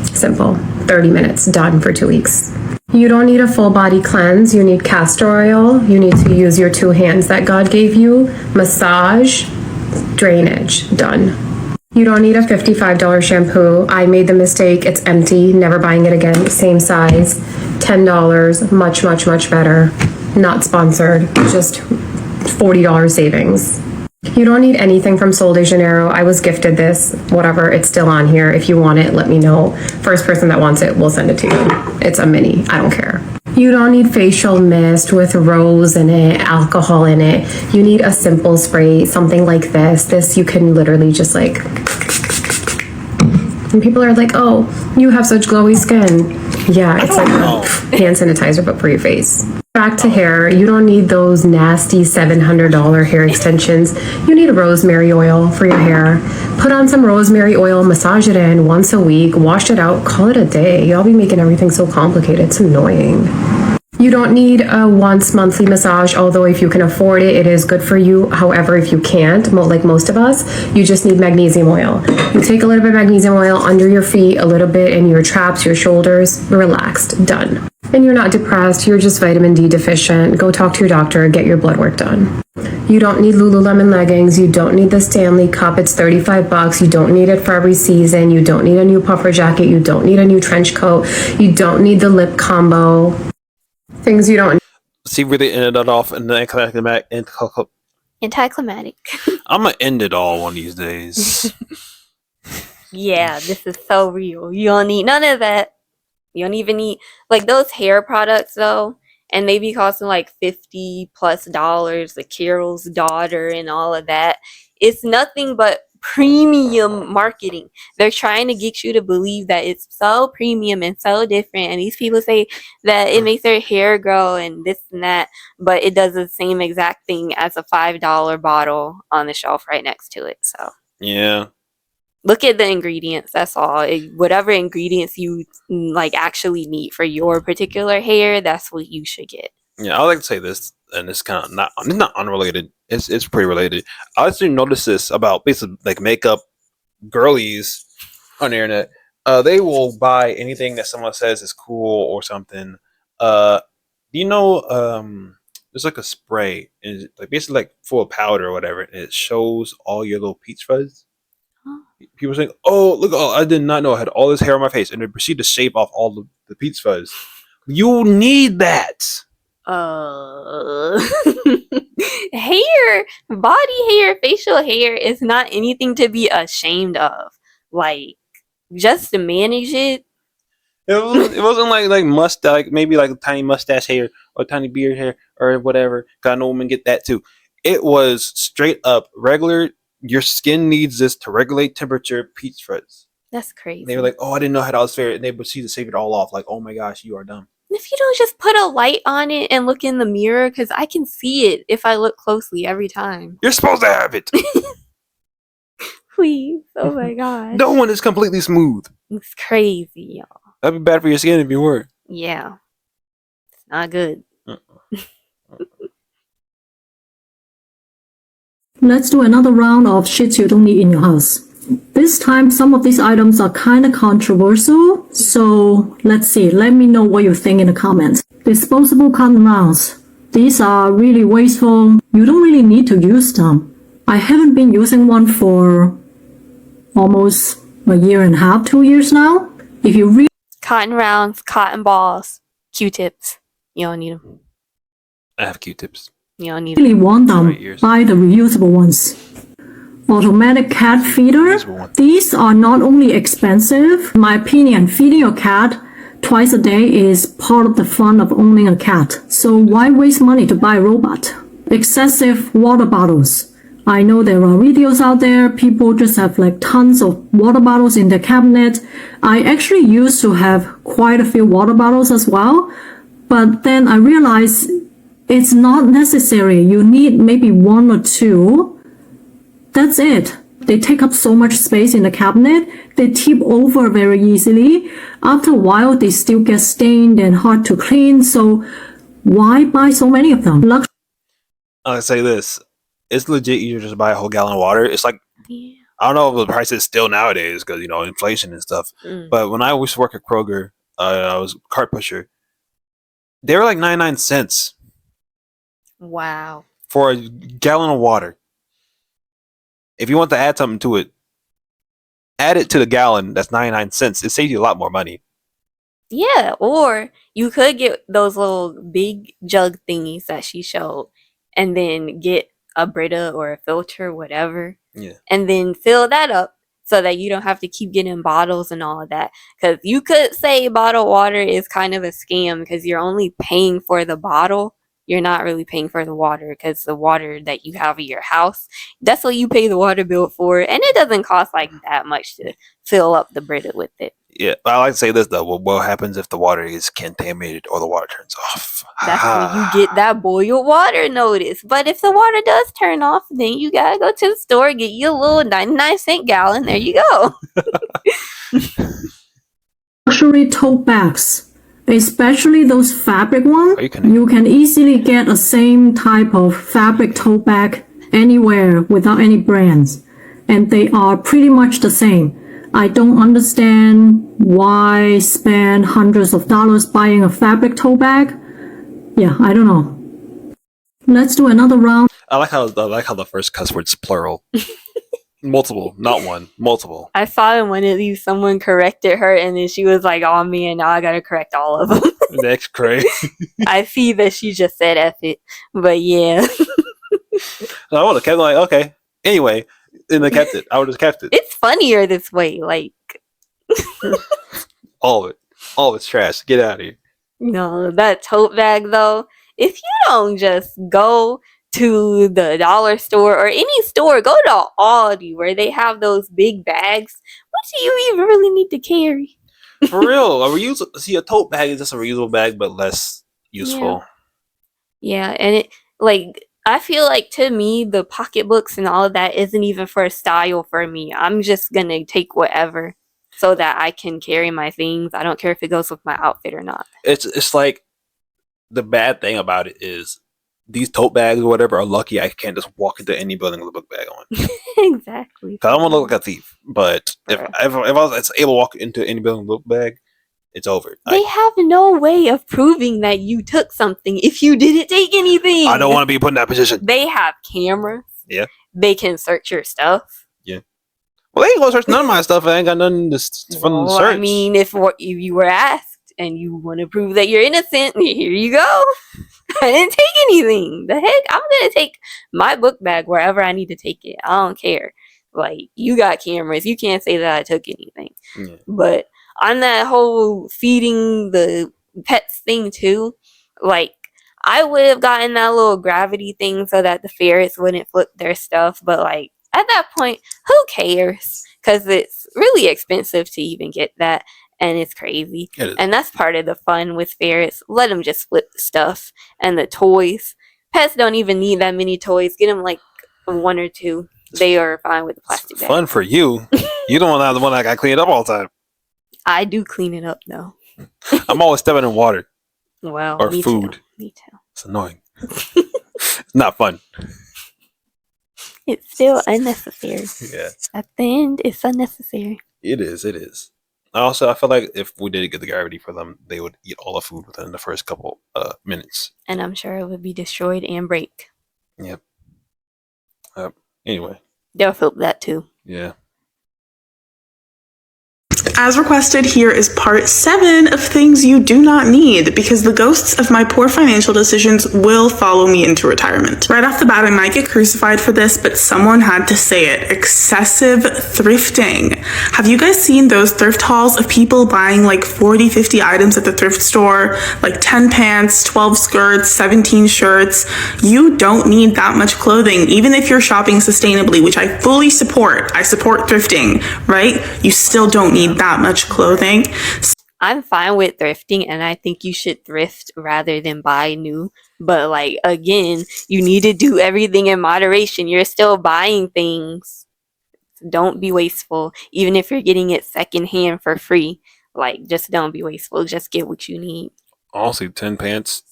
Simple. 30 minutes, done for 2 weeks. You don't need a full body cleanse. You need castor oil. You need to use your 2 hands that God gave you. Massage, drainage, done. You don't need a $55 shampoo. I made the mistake. It's empty. Never buying it again. Same size. $10. Much, much, much better. Not sponsored. Just $40 savings. You don't need anything from Sol de Janeiro. I was gifted this. Whatever. It's still on here. If you want it, let me know. First person that wants it, we'll send it to you. It's a mini. I don't care. You don't need facial mist with rose in it, alcohol in it. You need a simple spray, something like this. This you can literally just like... And people are like, oh, you have such glowy skin. Yeah, it's like hand sanitizer, but for your face. Back to hair. You don't need those nasty $700 hair extensions. You need rosemary oil for your hair. Put on some rosemary oil, massage it in once a week, wash it out, call it a day. Y'all be making everything so complicated. It's annoying. You don't need a once monthly massage, although if you can afford it, it is good for you. However, if you can't, like most of us, you just need magnesium oil. You take a little bit of magnesium oil under your feet, a little bit in your traps, your shoulders, relaxed, done. And you're not depressed, you're just vitamin D deficient. Go talk to your doctor, get your blood work done. You don't need Lululemon leggings, you don't need the Stanley Cup, it's $35. You don't need it for every season, you don't need a new puffer jacket, you don't need a new trench coat, you don't need the lip combo. Things you don't need. See, really ended it off in the Anticlimactic. I'm gonna end it all one of these days. Yeah, this is so real. You don't need none of that. You don't even need, like, those hair products though, and they be costing like $50+ the Carol's Daughter and all of that. It's nothing but premium marketing. They're trying to get you to believe that it's so premium and so different, and these people say that it makes their hair grow and this and that, but it does the same exact thing as a $5 bottle on the shelf right next to it. So Yeah. look at the ingredients. That's all. Whatever ingredients you like actually need for your particular hair, that's what you should get. Yeah, I would like to say this, and it's kind of it's not unrelated. It's pretty related. I actually noticed this about basically like makeup girlies on the internet. They will buy anything that someone says is cool or something. Do you know? There's like a spray, and it's like basically like full of powder or whatever, and it shows all your little peach fuzz. People saying, "Oh, look! Oh, I did not know I had all this hair on my face," and they proceed to shave off all the peach fuzz. You need that. Hair, body hair, facial hair is not anything to be ashamed of. Like, just to manage it. It wasn't like mustache, like maybe like tiny mustache hair or tiny beard hair or whatever. 'Cause I know women get that too. It was straight up regular. Your skin needs this to regulate temperature. Peach fuzz. That's crazy. They were like, "Oh, I didn't know how that was fair," and they proceed to save it all off. Like, "Oh my gosh, you are dumb." If you don't just put a light on it and look in the mirror, because I can see it if I look closely every time. You're supposed to have it. Please. Oh my god. No one is completely smooth. It's crazy, y'all. That'd be bad for your skin if you were. Yeah. It's not good. Let's do another round of shit you don't need in your house. This time, some of these items are kind of controversial, so let's see. Let me know what you think in the comments. Disposable cotton rounds. These are really wasteful. You don't really need to use them. I haven't been using one for almost a year and a half, 2 years now. If you really Cotton rounds, cotton balls, Q-tips. You don't need them. I have Q-tips. You don't need them. really want them, buy the reusable ones. Automatic cat feeder. These are not only expensive, in my opinion, feeding your cat twice a day is part of the fun of owning a cat. So why waste money to buy a robot? Excessive water bottles. I know there are videos out there, people just have like tons of water bottles in their cabinet. I actually used to have quite a few water bottles as well, but then I realized it's not necessary. You need maybe one or two. That's it. They take up so much space in the cabinet. They tip over very easily. After a while, they still get stained and hard to clean. So why buy so many of them? I'll say this. It's legit easier just to buy a whole gallon of water. It's like, I don't know if the price is still nowadays because, you know, inflation and stuff. But when I used to work at Kroger, I was a cart pusher. They were like 99 cents Wow. for a gallon of water. If you want to add something to it, add it to the gallon. That's 99 cents. It saves you a lot more money. Yeah, or you could get those little big jug thingies that she showed and then get a Brita or a filter, whatever. Yeah. And then fill that up so that you don't have to keep getting bottles and all of that. Because you could say bottled water is kind of a scam because you're only paying for the bottle. You're not really paying for the water because the water that you have in your house, that's what you pay the water bill for. And it doesn't cost like that much to fill up the Brita with it. Yeah, but I like to say this though. What happens if the water is contaminated or the water turns off? That's when you get that boiled water notice. But if the water does turn off, then you gotta go to the store, get you a little 99-cent gallon. There you go. Luxury tote bags, especially those fabric ones. You can easily get the same type of fabric tote bag anywhere without any brands, and they are pretty much the same. I don't understand why spend hundreds of dollars buying a fabric tote bag. Yeah, I don't know. Let's do another round. I like how the first cuss word's plural. Multiple, not one. Multiple. I saw in one of these someone corrected her and then she was like, oh man, now I gotta correct all of them. That's crazy. I see that she just said F it. But yeah. So I would have kept like, okay. Anyway, and I kept it. I would have kept it. It's funnier this way, like All of it. All of it's trash. Get out of here. no, that tote bag though, if you don't just go to the dollar store or any store, go to Aldi where they have those big bags. What do you even really need to carry? For real. A tote bag is just a reusable bag but less useful. Yeah, and it like I feel like to me the pocketbooks and all of that isn't even for style for me. I'm just gonna take whatever so that I can carry my things. I don't care if it goes with my outfit or not. It's like the bad thing about it is these tote bags or whatever are lucky I can't just walk into any building with a book bag on. Exactly. 'Cause I don't want to look like a thief, but if I was able to walk into any building with a book bag, it's over. They have no way of proving that you took something if you didn't take anything. I don't want to be put in that position. They have cameras. Yeah. They can search your stuff. Yeah. Well, they ain't gonna search none of my stuff. I ain't got nothing from the search. I mean, if you were asked and you want to prove that you're innocent, here you go. I didn't take anything. The heck? I'm gonna take my book bag wherever I need to take it. I don't care. Like, you got cameras. You can't say that I took anything. Yeah. But on that whole feeding the pets thing too, like, I would have gotten that little gravity thing so that the ferrets wouldn't flip their stuff. But like, at that point, who cares? Because it's really expensive to even get that. And it's crazy. And that's part of the fun with ferrets. Let them just flip the stuff and the toys. Pets don't even need that many toys. Get them like one or two. They are fine with the plastic bag. Fun for you. You don't want to have the one that got cleaned up all the time. I do clean it up though. I'm always stepping in water. Well, or me food. Too. Me too. It's annoying. It's not fun. It's still unnecessary. Yeah. At the end, it's unnecessary. It is. It is. Also, I feel like if we did get the gravity for them, they would eat all the food within the first couple minutes. And I'm sure it would be destroyed and break. Yep. Anyway. They'll flip that too. Yeah. As requested, here is part 7 of things you do not need, because the ghosts of my poor financial decisions will follow me into retirement. Right off the bat, I might get crucified for this, but someone had to say it. Excessive thrifting. Have you guys seen those thrift hauls of people buying like 40, 50 items at the thrift store? Like 10 pants, 12 skirts, 17 shirts. You don't need that much clothing, even if you're shopping sustainably, which I fully support. I support thrifting, right? You still don't need that much clothing. I'm fine with thrifting, and I think you should thrift rather than buy new. But like, again, you need to do everything in moderation. You're still buying things. Don't be wasteful, even if you're getting it secondhand for free. Like, just don't be wasteful. Just get what you need. Honestly, 10 pants,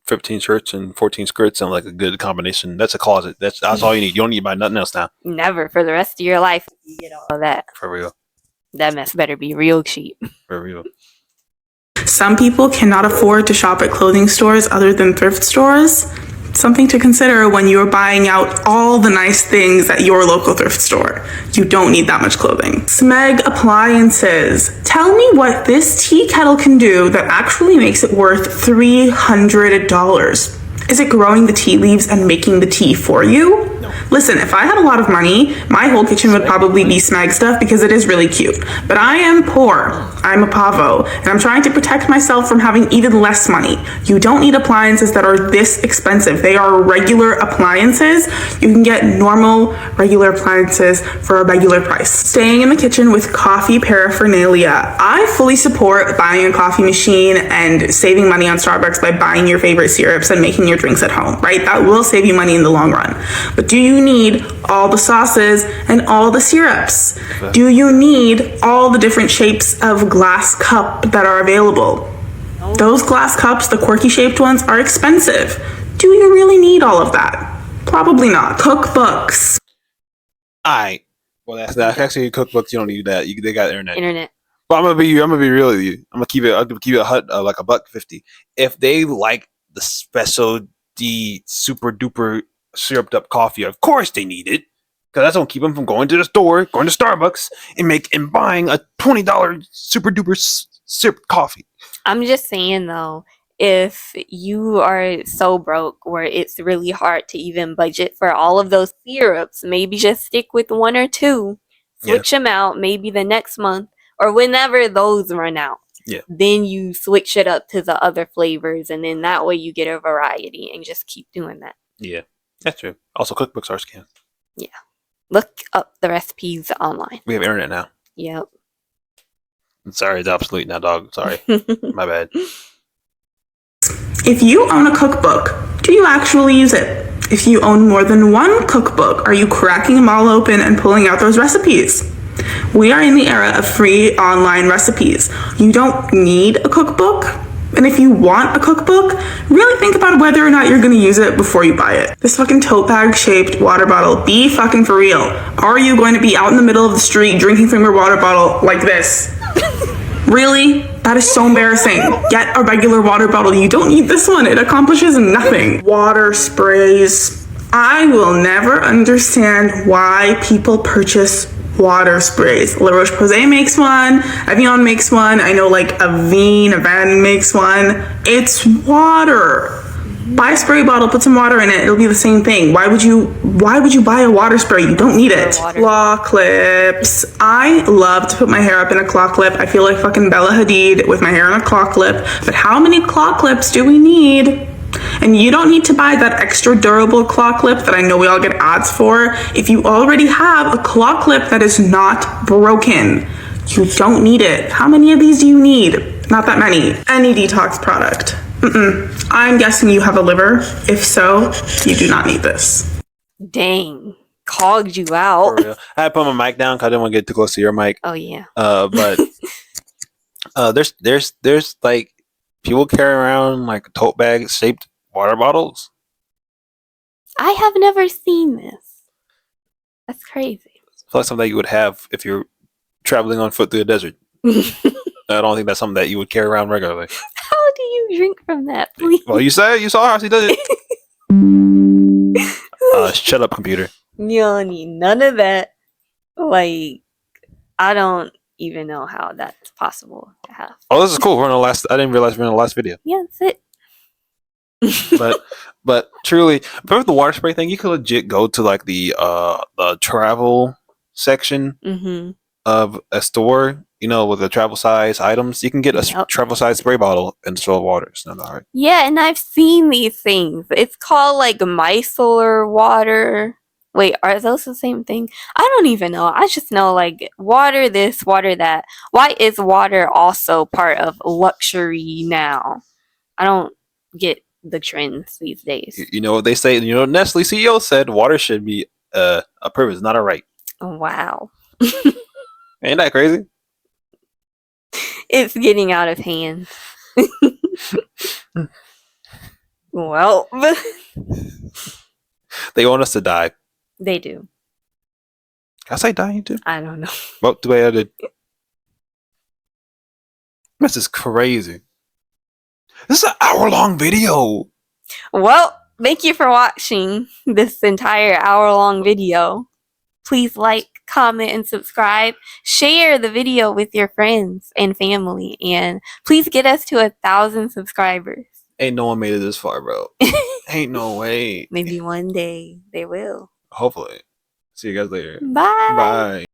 15 shirts, and 14 skirts sound like a good combination. That's a closet. That's all you need. You don't need to buy nothing else now. Never for the rest of your life you get all of that. For real. That mess better be real cheap. For real. Some people cannot afford to shop at clothing stores other than thrift stores. Something to consider when you're buying out all the nice things at your local thrift store. You don't need that much clothing. Smeg Appliances. Tell me what this tea kettle can do that actually makes it worth $300. Is it growing the tea leaves and making the tea for you? No. Listen, if I had a lot of money, my whole kitchen would probably be Smeg stuff because it is really cute. But I am poor. I'm a pavo, and I'm trying to protect myself from having even less money. You don't need appliances that are this expensive. They are regular appliances. You can get normal, regular appliances for a regular price. Staying in the kitchen with coffee paraphernalia. I fully support buying a coffee machine and saving money on Starbucks by buying your favorite syrups and making your drinks at home, right? That will save you money in the long run. But do you need all the sauces and all the syrups? Do you need all the different shapes of glass cup that are available? Those glass cups, the quirky shaped ones, are expensive. Do you really need all of that? Probably not. Cookbooks. Well, that's actually cookbooks. You don't need that. They got internet. But I'm gonna be real with you. I'm gonna keep it like $1.50. If they like the specialty super duper syruped up coffee, of course they need it, because that's gonna keep them from going to the store, going to Starbucks, and buying a $20 super duper syrup coffee. I'm just saying though, if you are so broke where it's really hard to even budget for all of those syrups, maybe just stick with one or two, switch them out maybe the next month or whenever those run out. Yeah. Then you switch it up to the other flavors, and then that way you get a variety and just keep doing that. Yeah, that's true. Also, cookbooks are scams. Yeah. Look up the recipes online. We have internet now. Yep. Sorry, it's obsolete now, dog. Sorry. My bad. If you own a cookbook, do you actually use it? If you own more than one cookbook, are you cracking them all open and pulling out those recipes? We are in the era of free online recipes. You don't need a cookbook. And if you want a cookbook, really think about whether or not you're gonna use it before you buy it. This fucking tote bag shaped water bottle, be fucking for real. Are you going to be out in the middle of the street drinking from your water bottle like this? Really? That is so embarrassing. Get a regular water bottle. You don't need this one. It accomplishes nothing. Water sprays. I will never understand why people purchase water sprays. La Roche-Posay makes one, Evian makes one, I know like Avène makes one. It's water. Buy a spray bottle, put some water in it, it'll be the same thing. Why would you buy a water spray? You don't need it. Claw clips. I love to put my hair up in a claw clip. I feel like fucking Bella Hadid with my hair in a claw clip. But how many claw clips do we need? And you don't need to buy that extra durable claw clip that I know we all get ads for. If you already have a claw clip that is not broken, you don't need it. How many of these do you need? Not that many. Any detox product. I'm guessing you have a liver. If so, you do not need this. Dang. Called you out. For real. I had to put my mic down because I didn't want to get too close to your mic. Oh yeah. But there's like people carry around like tote bag shaped water bottles. I have never seen this. That's crazy. It's like something that you would have if you're traveling on foot through the desert. I don't think that's something that you would carry around regularly. How do you drink from that, please? Well, you saw how she does it. Shut up, computer. You don't need none of that. Like, I don't even know how that's possible to have. Oh, this is cool. We're in the last. I didn't realize we're in the last video. Yeah, that's it. but truly, remember the water spray thing? You could legit go to like the travel section of a store, you know, with the travel size items. You can get a travel size spray bottle and still water. It's not that hard. Yeah, and I've seen these things. It's called like micellar water. Wait, are those the same thing? I don't even know. I just know like water this, water that. Why is water also part of luxury now? I don't get the trends these days. You know what they say? You know, Nestle CEO said water should be a privilege, not a right. Wow. Ain't that crazy? It's getting out of hand. Well, they want us to die. They do. Can I say dying too? I don't know. Well, the way I did. This is crazy. This is an hour-long video. Well, thank you for watching this entire hour-long video. Please like, comment, and subscribe. Share the video with your friends and family. And please get us to 1,000 subscribers. Ain't no one made it this far, bro. Ain't no way. Maybe one day they will. Hopefully. See you guys later. Bye. Bye.